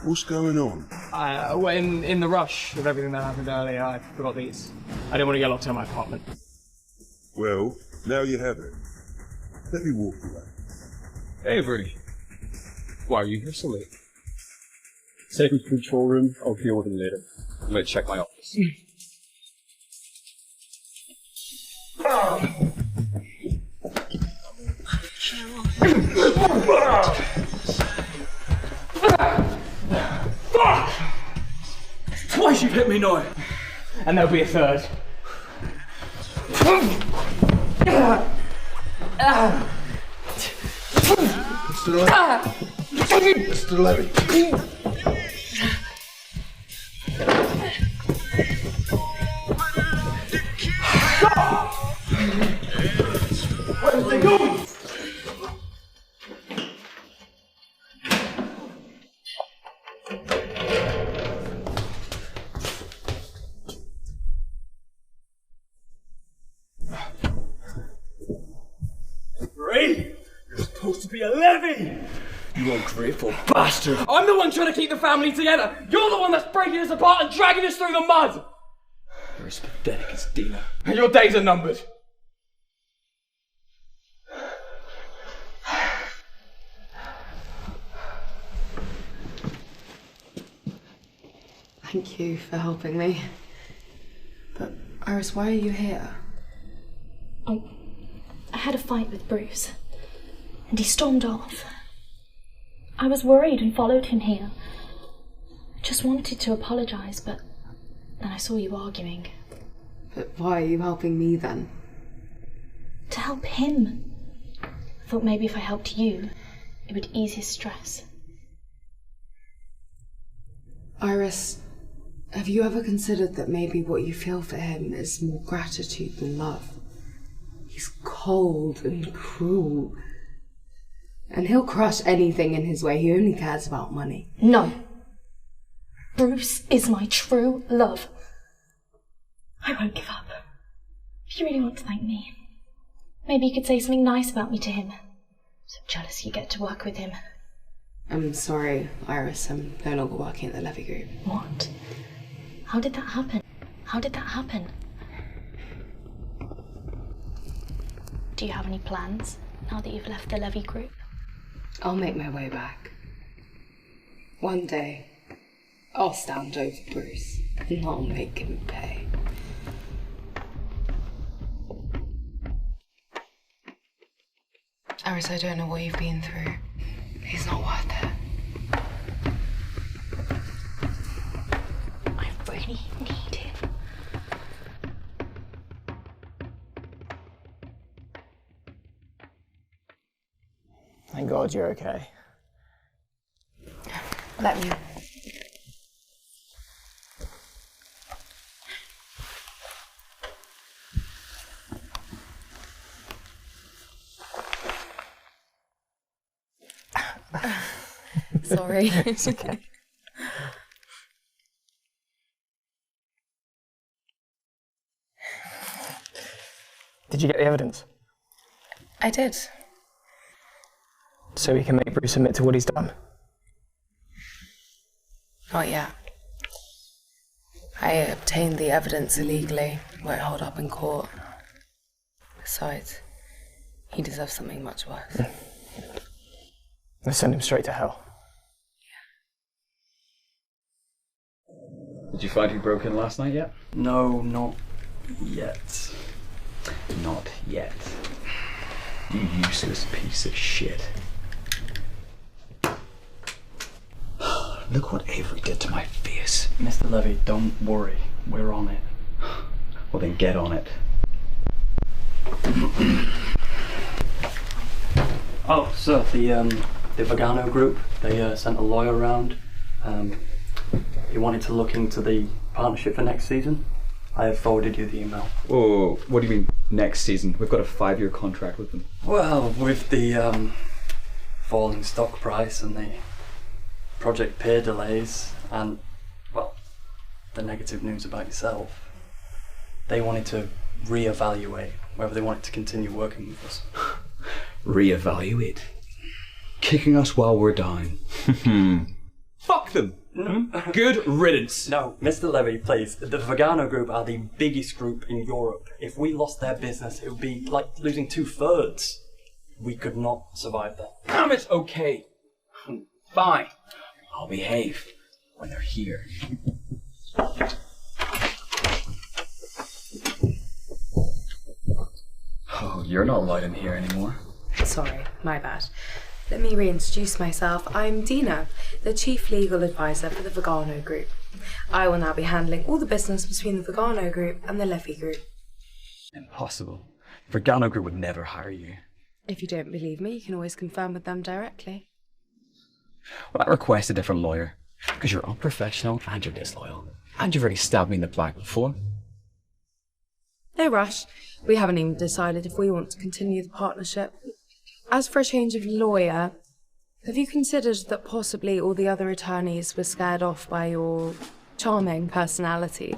What's going on? In the rush of everything that happened earlier, I forgot these. I didn't want to get locked in my apartment. Well, now you have it. Let me walk you out. Avery, why are you here so late? Take me to the control room. I'll deal with it later. I'm going to check my office. Twice you've hit me now! And there'll be a third. Mr. Levy. Where's they going? You ungrateful bastard! I'm the one trying to keep the family together! You're the one that's breaking us apart and dragging us through the mud! You're as pathetic as Dina. And your days are numbered! Thank you for helping me. But, Iris, why are you here? I had a fight with Bruce, and he stormed off. I was worried and followed him here. I just wanted to apologise, but then I saw you arguing. But why are you helping me then? To help him. I thought maybe if I helped you, it would ease his stress. Iris, have you ever considered that maybe what you feel for him is more gratitude than love? He's cold and cruel. And he'll crush anything in his way. He only cares about money. No. Bruce is my true love. I won't give up. If you really want to thank me, maybe you could say something nice about me to him. I'm so jealous you get to work with him. I'm sorry, Iris. I'm no longer working at the Levy Group. What? How did that happen? How did that happen? Do you have any plans now that you've left the Levy Group? I'll make my way back. One day, I'll stand over Bruce and I'll make him pay. Iris, I don't know what you've been through. He's not worth it. I really need him. Thank God you're okay. Let me. Sorry. It's okay. Did you get the evidence? I did. So we can make Bruce admit to what he's done? Not yet. I obtained the evidence illegally. Won't hold up in court. Besides, he deserves something much worse. Let's send him straight to hell. Did you find who broke in last night yet? No, not yet. Not yet. You useless piece of shit. Look what Avery did to my face. Mr. Levy, don't worry. We're on it. Well then get on it. Oh, sir, the Vagano group, they sent a lawyer around. He wanted to look into the partnership for next season. I have forwarded you the email. Whoa, what do you mean next season? We've got a 5-year contract with them. Well, with the falling stock price and the project peer delays and, well, the negative news about yourself, they wanted to reevaluate whether they wanted to continue working with us. Reevaluate? Kicking us while we're down. Fuck them! No. Good riddance. No, Mr. Levy, please. The Vagano group are the biggest group in Europe. If we lost their business, it would be like losing 2/3. We could not survive that. Damn it, okay. Fine. I'll behave when they're here. Oh, you're not allowed in here anymore. Sorry, my bad. Let me reintroduce myself. I'm Dina, the Chief Legal Advisor for the Vagano Group. I will now be handling all the business between the Vagano Group and the Levy Group. Impossible. Vagano Group would never hire you. If you don't believe me, you can always confirm with them directly. Well, I request a different lawyer. Because you're unprofessional and you're disloyal. And you've already stabbed me in the back before. No rush. We haven't even decided if we want to continue the partnership. As for a change of lawyer, have you considered that possibly all the other attorneys were scared off by your charming personality?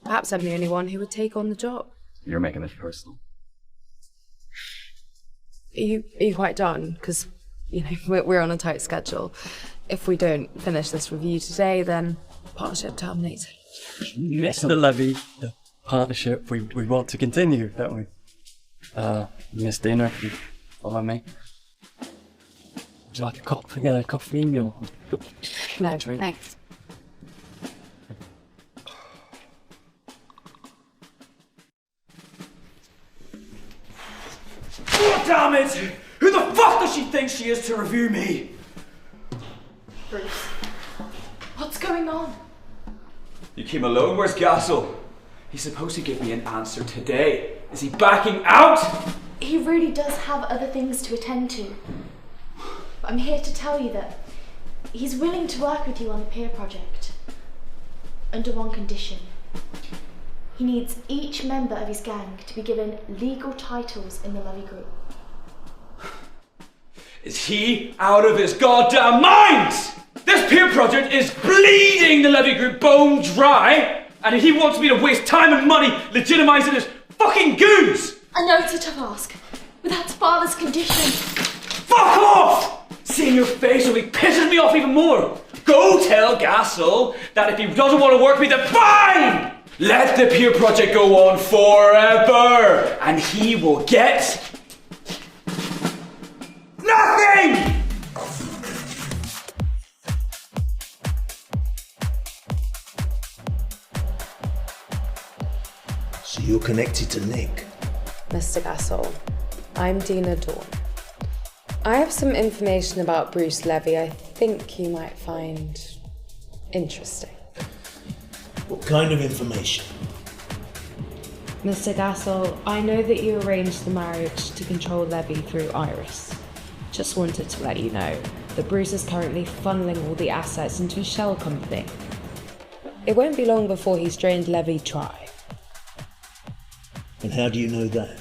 Perhaps I'm the only one who would take on the job. You're making this personal. Are you quite done? Because we're on a tight schedule. If we don't finish this review today, then partnership terminates. Mr. Levy, the partnership we want to continue, don't we? Miss Dina, you follow me? Would you like a coffee? Yeah, a coffee? Or... No, thanks. Oh, damn it! Who the fuck does she think she is to review me? Bruce, what's going on? You came alone? Where's Gassel? He's supposed to give me an answer today. Is he backing out? He really does have other things to attend to. But I'm here to tell you that he's willing to work with you on the peer project. Under one condition. He needs each member of his gang to be given legal titles in the Levy group. Is he out of his goddamn mind? This peer project is bleeding the Levy group bone dry, and he wants me to waste time and money legitimising his fucking goons! I know it's a tough ask, but that's Father's condition. Fuck off! Seeing your face only pisses me off even more. Go tell Gassel that if he doesn't want to work with me, then fine! Let the peer project go on forever, and he will get nothing! So you're connected to Nick? Mr. Gassel, I'm Dina Dawn. I have some information about Bruce Levy I think you might find interesting. What kind of information? Mr. Gassel, I know that you arranged the marriage to control Levy through Iris. Just wanted to let you know that Bruce is currently funneling all the assets into a shell company. It won't be long before he's drained Levy dry. And how do you know that?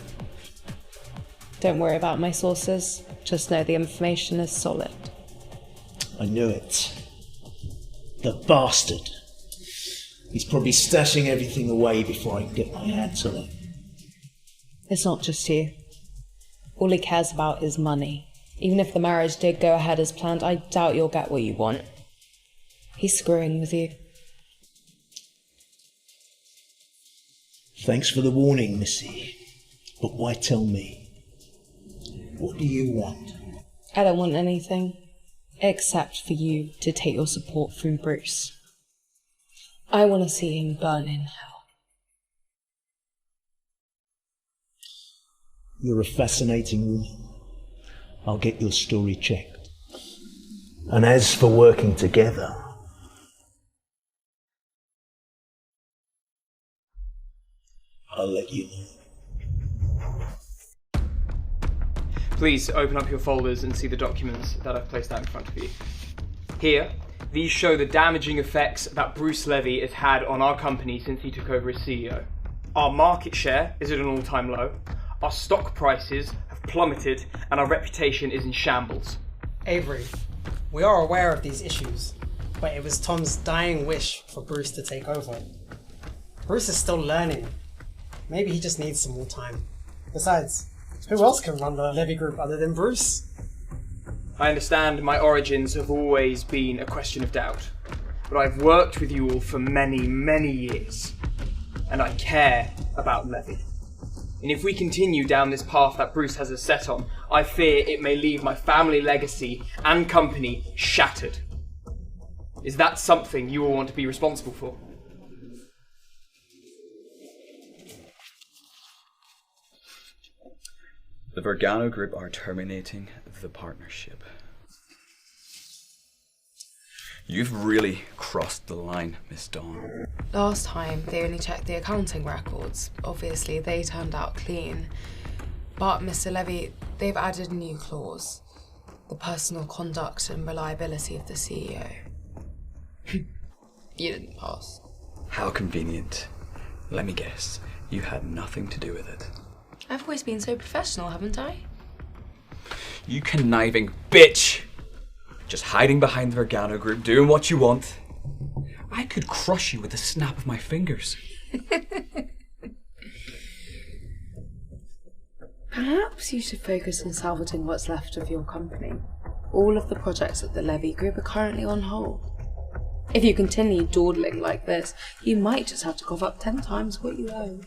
Don't worry about my sources, just know the information is solid. I knew it. The bastard. He's probably stashing everything away before I can get my hands on it. It's not just you. All he cares about is money. Even if the marriage did go ahead as planned, I doubt you'll get what you want. He's screwing with you. Thanks for the warning, Missy. But why tell me? What do you want? I don't want anything, except for you to take your support from Bruce. I want to see him burn in hell. You're a fascinating woman. I'll get your story checked. And as for working together, I'll let you know. Please open up your folders and see the documents that I've placed out in front of you. Here, these show the damaging effects that Bruce Levy has had on our company since he took over as CEO. Our market share is at an all-time low, our stock prices have plummeted, and our reputation is in shambles. Avery, we are aware of these issues, but it was Tom's dying wish for Bruce to take over. Bruce is still learning. Maybe he just needs some more time. Besides, who else can run the Levy Group other than Bruce? I understand my origins have always been a question of doubt, but I've worked with you all for many, many years, and I care about Levy. And if we continue down this path that Bruce has us set on, I fear it may leave my family legacy and company shattered. Is that something you all want to be responsible for? The Vergano Group are terminating the partnership. You've really crossed the line, Miss Dawn. Last time, they only checked the accounting records. Obviously, they turned out clean. But, Mr. Levy, they've added a new clause. The personal conduct and reliability of the CEO. You didn't pass. How convenient. Let me guess, you had nothing to do with it. I've always been so professional, haven't I? You conniving bitch! Just hiding behind the Vergano Group, doing what you want. I could crush you with the snap of my fingers. Perhaps you should focus on salvaging what's left of your company. All of the projects at the Levy Group are currently on hold. If you continue dawdling like this, you might just have to cough up 10 times what you owe.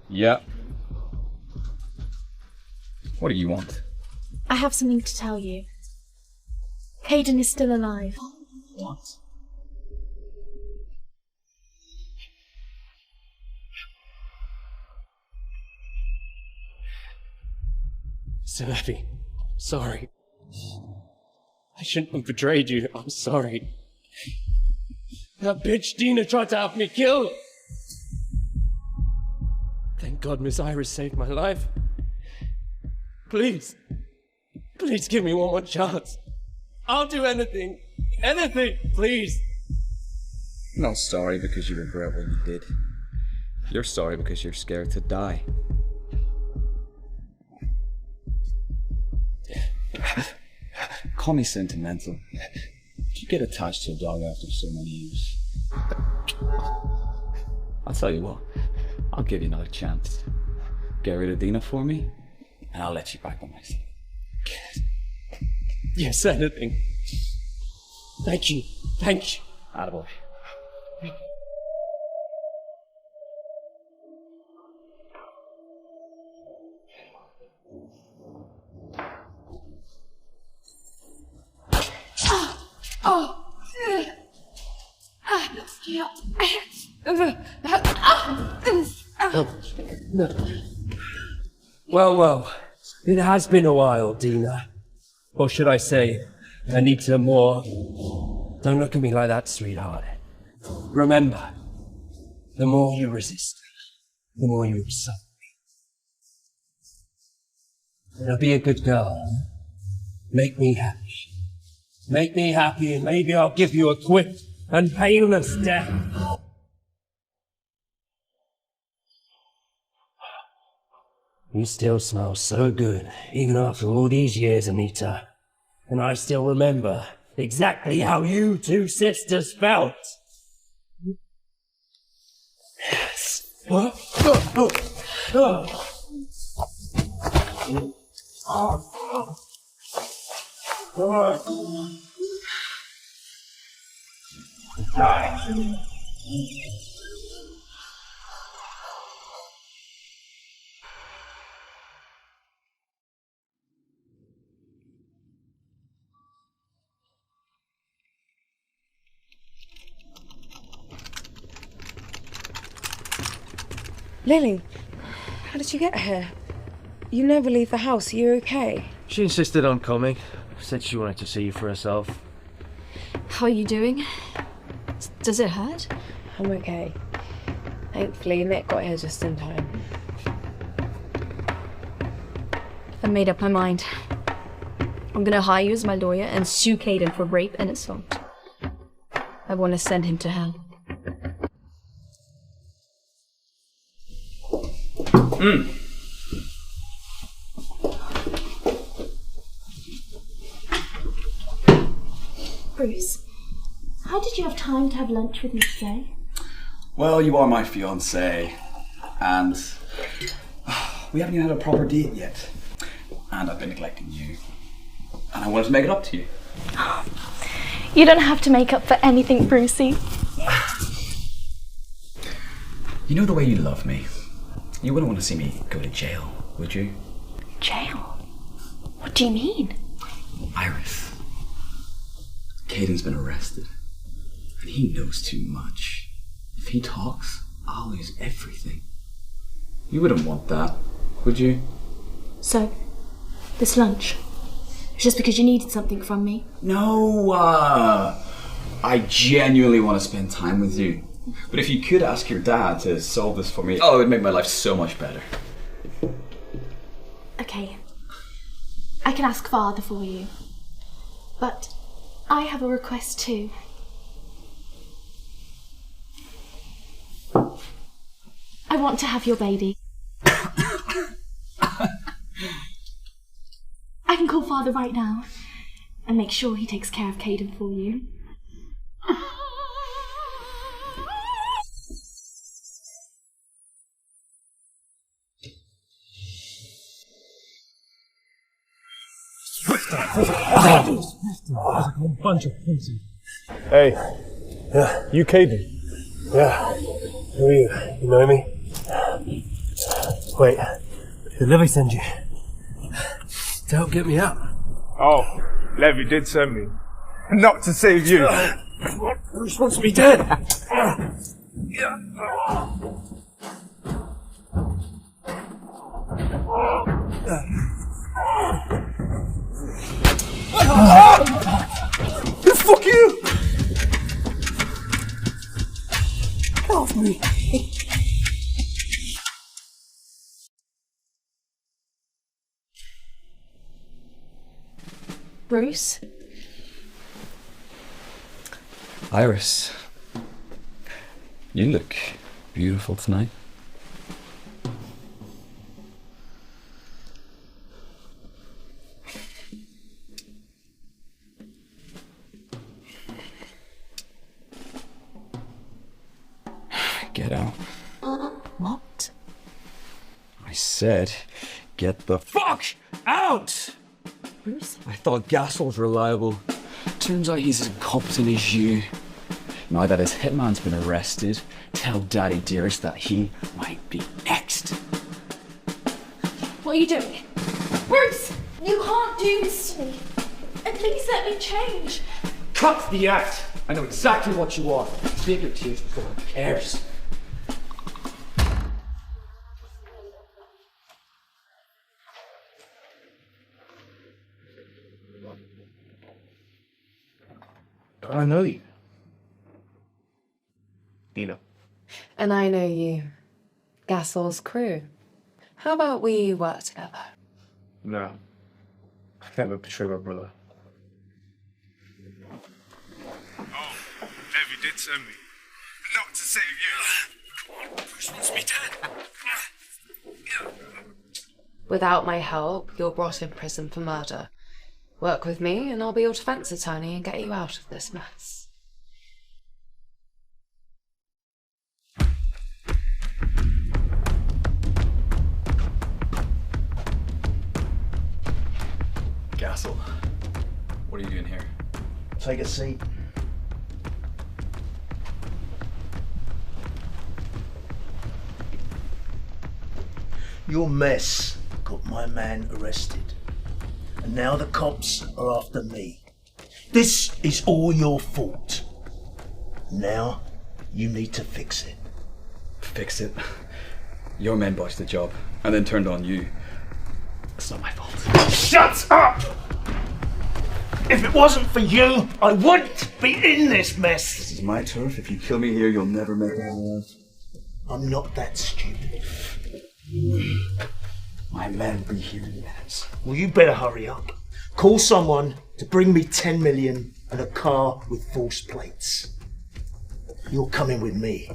Yeah. What do you want? I have something to tell you. Caden is still alive. What? Seraphine, sorry. I shouldn't have betrayed you. I'm sorry. That bitch Dina tried to have me killed. Thank God Miss Iris saved my life. Please give me one more chance. I'll do anything, please. You're not sorry because you regret what you did. You're sorry because you're scared to die. Call me sentimental. You get attached to a dog after so many years. I'll tell you what, I'll give you another chance. Get rid of Dina for me, and I'll let you back on my side. Yes, anything. Thank you. Attaboy. Well, it has been a while, Dina. Or should I say, Anita Moore. Don't look at me like that, sweetheart. Remember, the more you resist, the more you suffer. Now be a good girl. Make me happy. Make me happy, and maybe I'll give you a quick and painless death. You still smell so good, even after all these years, Anita. And I still remember exactly how you two sisters felt. Yes. Lily, how did you get here? You never leave the house, are you okay? She insisted on coming. Said she wanted to see you for herself. How are you doing? Does it hurt? I'm okay. Thankfully, Nick got here just in time. I made up my mind. I'm gonna hire you as my lawyer and sue Caden for rape and assault. I want to send him to hell. Bruce, how did you have time to have lunch with me today? Well, you are my fiancée, and we haven't even had a proper date yet. And I've been neglecting you, and I wanted to make it up to you. You don't have to make up for anything, Brucey. You know the way you love me. You wouldn't want to see me go to jail, would you? Jail? What do you mean? Iris. Caden's been arrested, and he knows too much. If he talks, I'll lose everything. You wouldn't want that, would you? So, this lunch, it's just because you needed something from me? No, I genuinely want to spend time with you. But if you could ask your dad to solve this for me, it would make my life so much better. Okay. I can ask Father for you. But I have a request too. I want to have your baby. I can call Father right now and make sure he takes care of Caden for you. Bunch of pussy. Hey. Yeah. You Caden? Yeah. Who are you? You know me? Wait. Did Levy send you? To help get me out? Oh, Levy did send me. Not to save you. Who wants to be dead? Fuck you! Get off me! Bruce? Iris, you look beautiful tonight. Get out. What? I said, get the fuck out! Bruce? I thought Gassol's reliable. Turns out he's as incompetent as you. Now that his hitman's been arrested, tell Daddy Dearest that he might be next. What are you doing? Bruce! You can't do this to me. At least let me change. Cut the act! I know exactly what you want. Save your tears before who cares. I know you. Dina. And I know you. Gassol's crew. How about we work together? No. I never betray my brother. Oh, Levy did send me. Not to save you. Bruce wants me dead. Without my help, you're brought in prison for murder. Work with me and I'll be your defense attorney and get you out of this mess. Gassel, what are you doing here? Take a seat. Your mess got my man arrested. And now the cops are after me. This is all your fault. Now you need to fix it. Fix it? Your men botched the job and then turned on you. It's not my fault. Shut up! If it wasn't for you, I wouldn't be in this mess. This is my turf. If you kill me here, you'll never make it alive. I'm not that stupid. My men will be here in minutes. Well, you better hurry up. Call someone to bring me 10 million and a car with false plates. You're coming with me.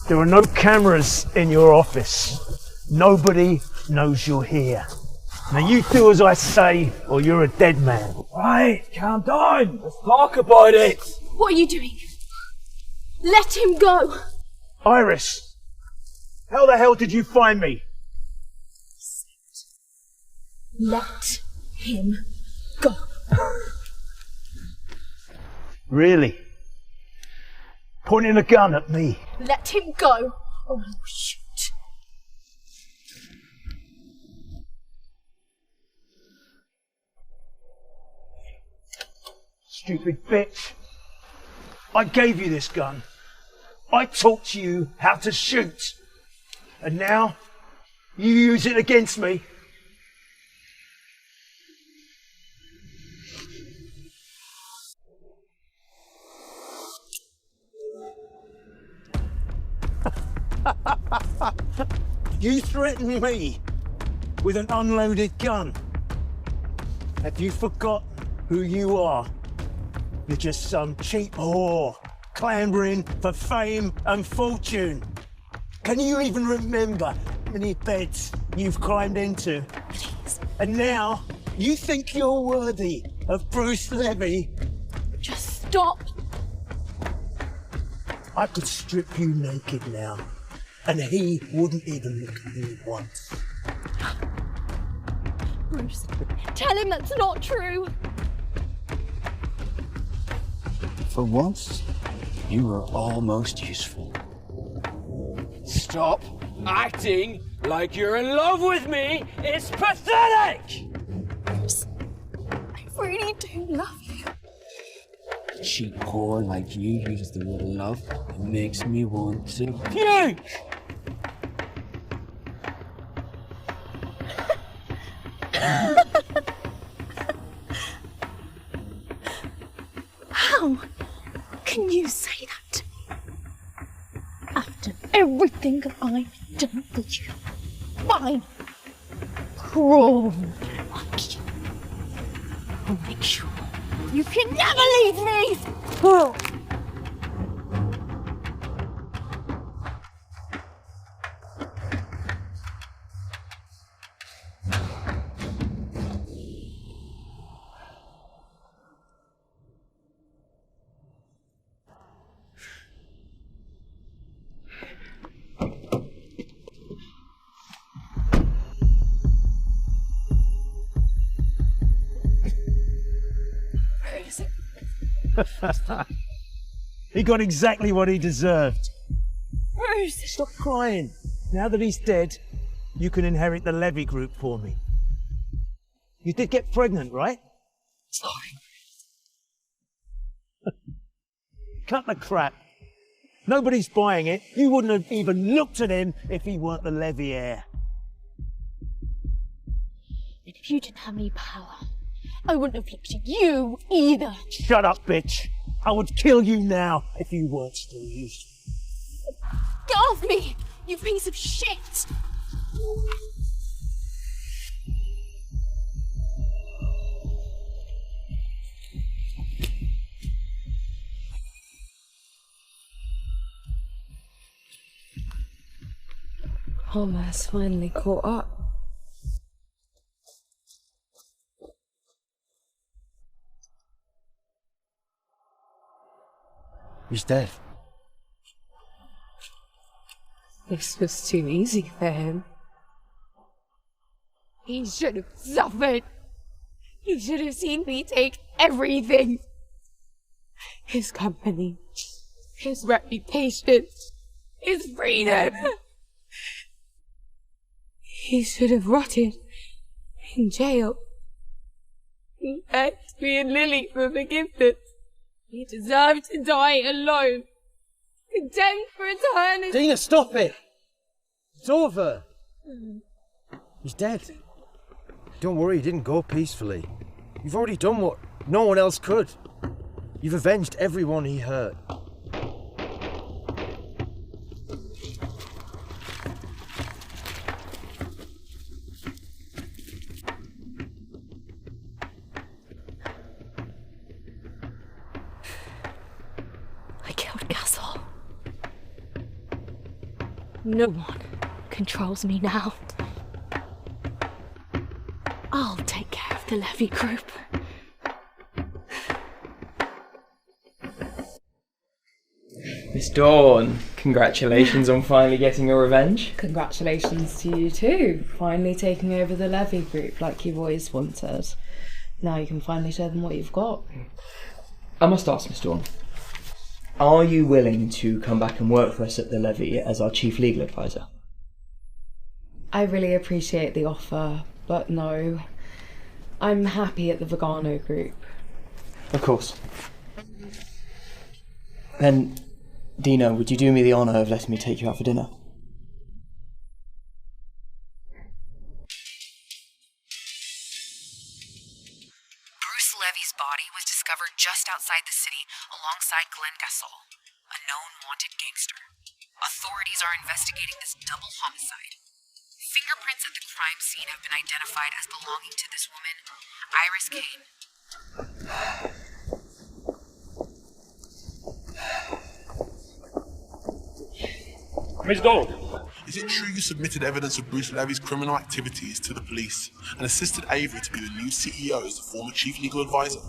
There are no cameras in your office. Nobody knows you're here. Now you do as I say, or you're a dead man. Right, calm down. Let's talk about it. What are you doing? Let him go. Iris, how the hell did you find me? Let him go. Really? Pointing a gun at me? Let him go, or I'll shoot. Stupid bitch. I gave you this gun. I taught you how to shoot. And now you use it against me. You threaten me with an unloaded gun. Have you forgotten who you are? You're just some cheap whore, clambering for fame and fortune. Can you even remember how many beds you've climbed into? Please. And now, you think you're worthy of Bruce Levy? Just stop. I could strip you naked now, and he wouldn't even look at me once. Bruce, tell him that's not true. For once, you were almost useful. Stop acting like you're in love with me! It's pathetic! Bruce, I really do love you. Cheap whore like you uses the word love. It makes me want to puke! How can you say that? After everything I've done for you. Fine. Cruel like you. I'll make sure you can never leave me! He got exactly what he deserved. Bruce! Stop crying. Now that he's dead, you can inherit the Levy Group for me. You did get pregnant, right? Sorry. Cut the crap. Nobody's buying it. You wouldn't have even looked at him if he weren't the Levy heir. And if you didn't have any power, I wouldn't have looked at you either. Shut up, bitch. I would kill you now if you weren't still useful. Get off me, you piece of shit! Homer's finally caught up. He's dead. This was too easy for him. He should have suffered. He should have seen me take everything. His company, his reputation, his freedom. He should have rotted in jail. He left me and Lily for forgiveness. He deserved to die alone. Condemned for eternity. Dina, stop it! It's over. He's dead. Don't worry, he didn't go peacefully. You've already done what no one else could. You've avenged everyone he hurt. No one controls me now. I'll take care of the Levy Group. Miss Dawn, congratulations on finally getting your revenge. Congratulations to you too, finally taking over the Levy Group like you've always wanted. Now you can finally show them what you've got. I must ask, Miss Dawn, are you willing to come back and work for us at the Levy as our chief legal advisor? I really appreciate the offer, but no. I'm happy at the Vegano Group. Of course. Then, Dina, would you do me the honour of letting me take you out for dinner? Bruce Levy's body was discovered just outside the city, alongside Glenn Gasol, a known wanted gangster. Authorities are investigating this double homicide. Fingerprints at the crime scene have been identified as belonging to this woman, Iris Kane. Miss Dawn! Is it true you submitted evidence of Bruce Levy's criminal activities to the police and assisted Avery to be the new CEO as the former chief legal advisor?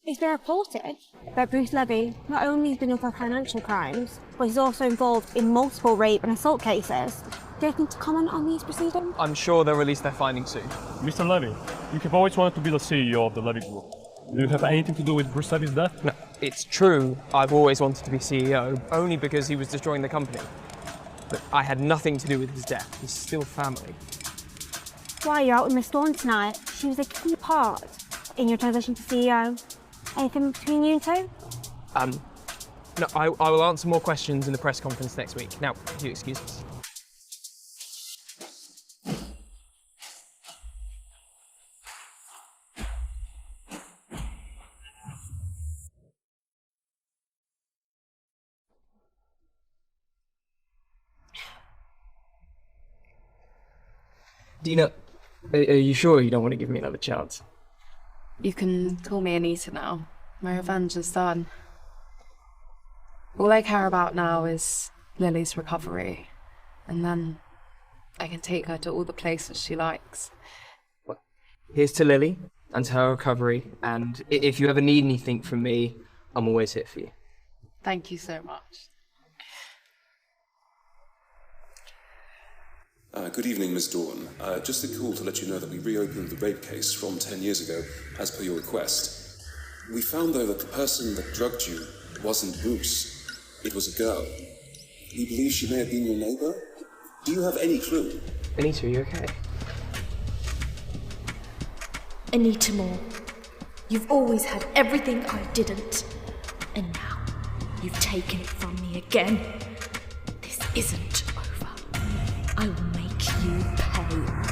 It's been reported that Bruce Levy not only has been involved in financial crimes, but he's also involved in multiple rape and assault cases. Do you have to comment on these proceedings? I'm sure they'll release their findings soon. Mr. Levy, you have always wanted to be the CEO of the Levy Group. Do you have anything to do with Bruce Levy's death? No, it's true I've always wanted to be CEO, only because he was destroying the company. But I had nothing to do with his death. He's still family. Why are you out with Miss Dawn tonight? She was a key part in your transition to CEO. Anything between you two? No, I will answer more questions in the press conference next week. Now, if you excuse us. Dina, are you sure you don't want to give me another chance? You can call me Anita now. My revenge is done. All I care about now is Lily's recovery. And then I can take her to all the places she likes. Well, here's to Lily and to her recovery. And if you ever need anything from me, I'm always here for you. Thank you so much. Good evening, Ms. Dawn. Just a call to let you know that we reopened the rape case from 10 years ago, as per your request. We found, though, that the person that drugged you wasn't Bruce. It was a girl. We believe she may have been your neighbour. Do you have any clue? Anita, are you okay? Anita Moore, you've always had everything I didn't. And now you've taken it from me again. This isn't over. I will make you pay.